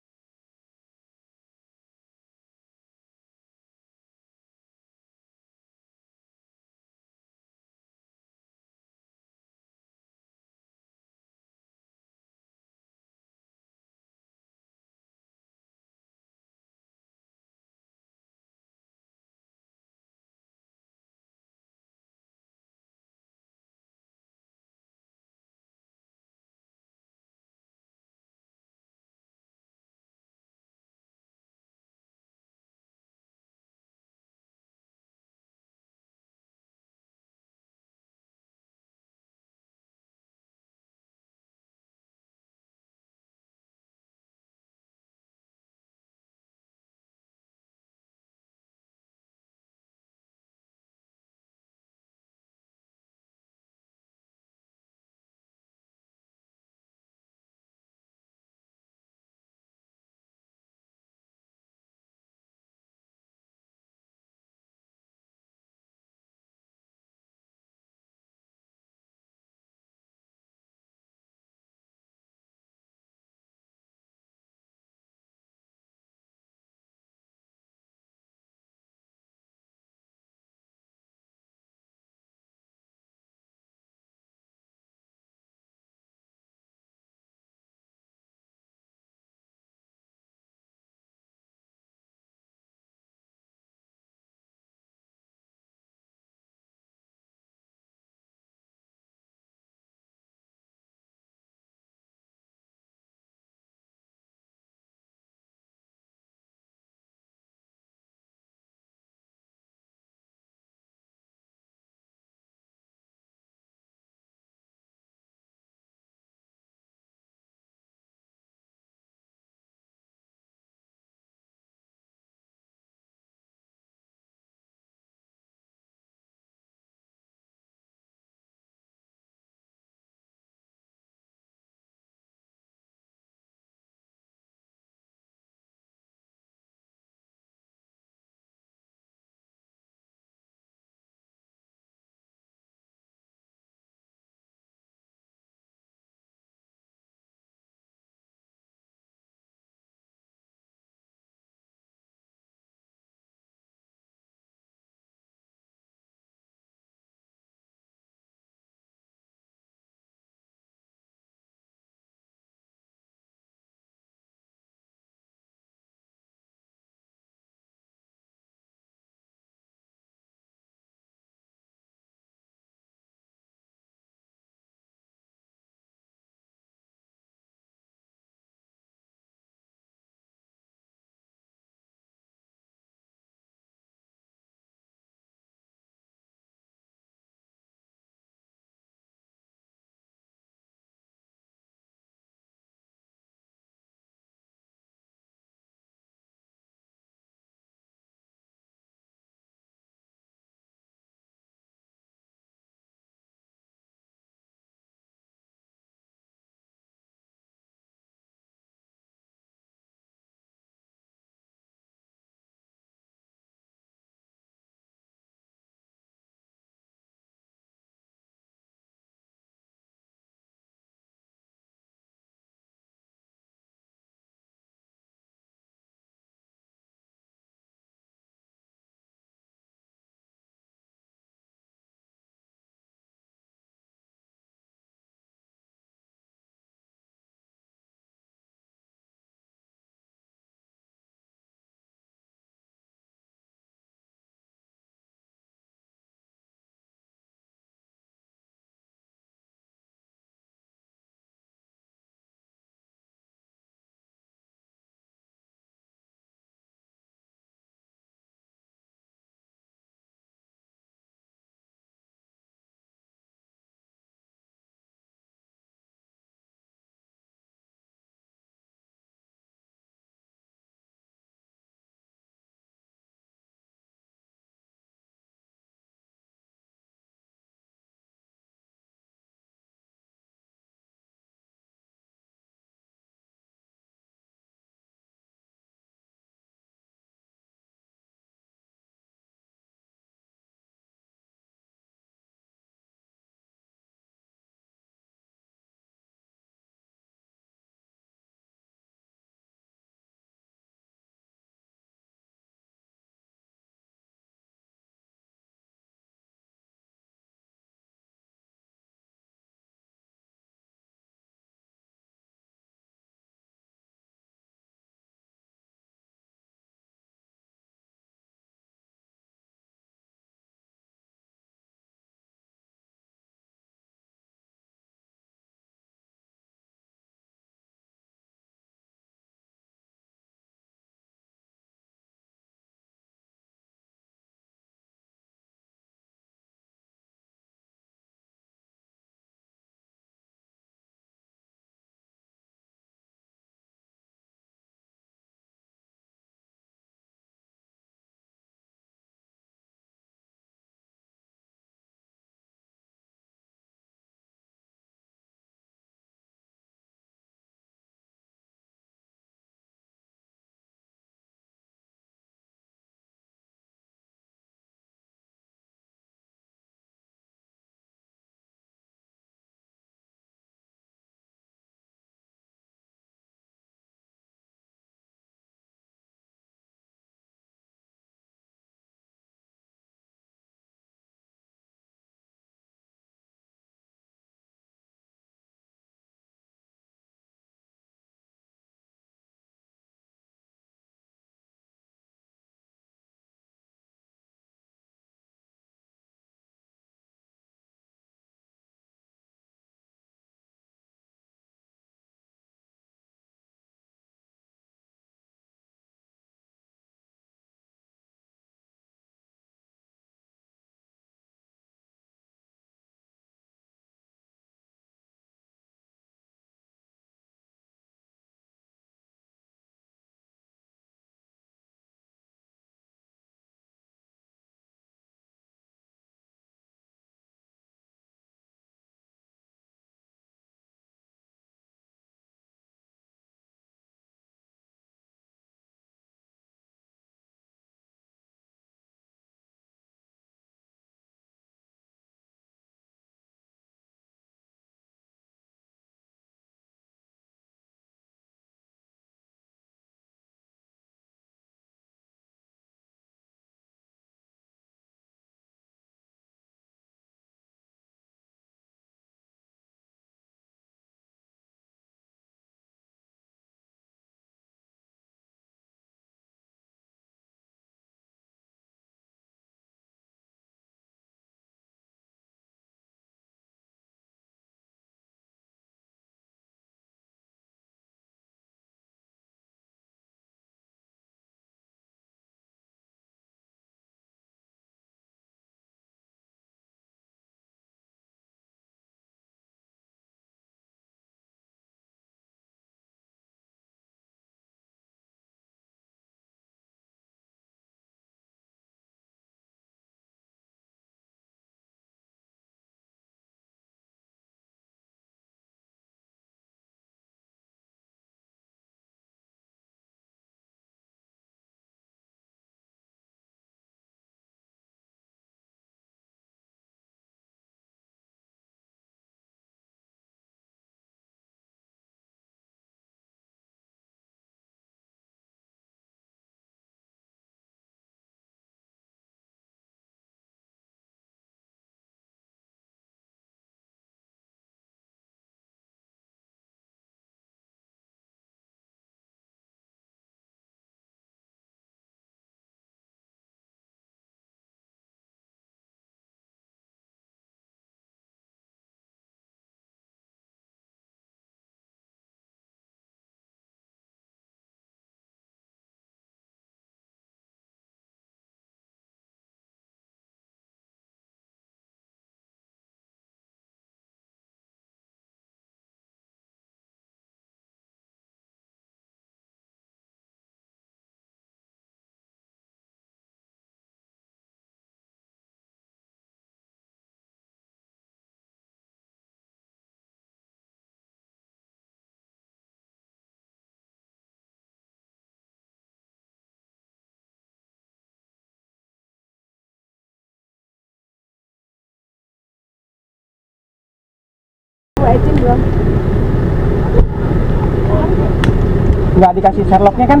Nggak dikasih Sherlocknya kan?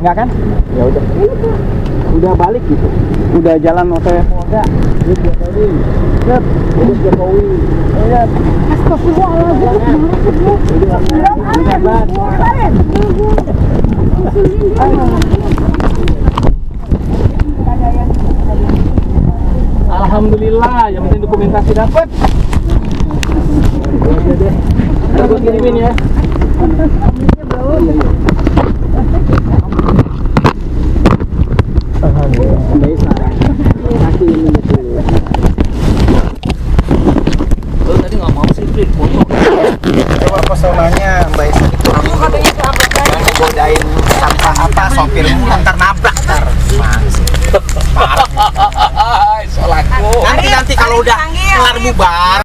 Nggak kan? Ya udah. Udah balik gitu. Udah jalan OTW Polda. Yep. Jokowi. Yep. Alhamdulillah, yang penting dokumentasi dapat. Ada gue kirimin ya. Tadi nggak mau sih Frit, foto. Coba pesonanya Mbak Esa itu. Kamu katanya selamat kan? Yang digodain sampah apa sopirmu ntar nabrak ntar. Nanti kalau udah kelar bubar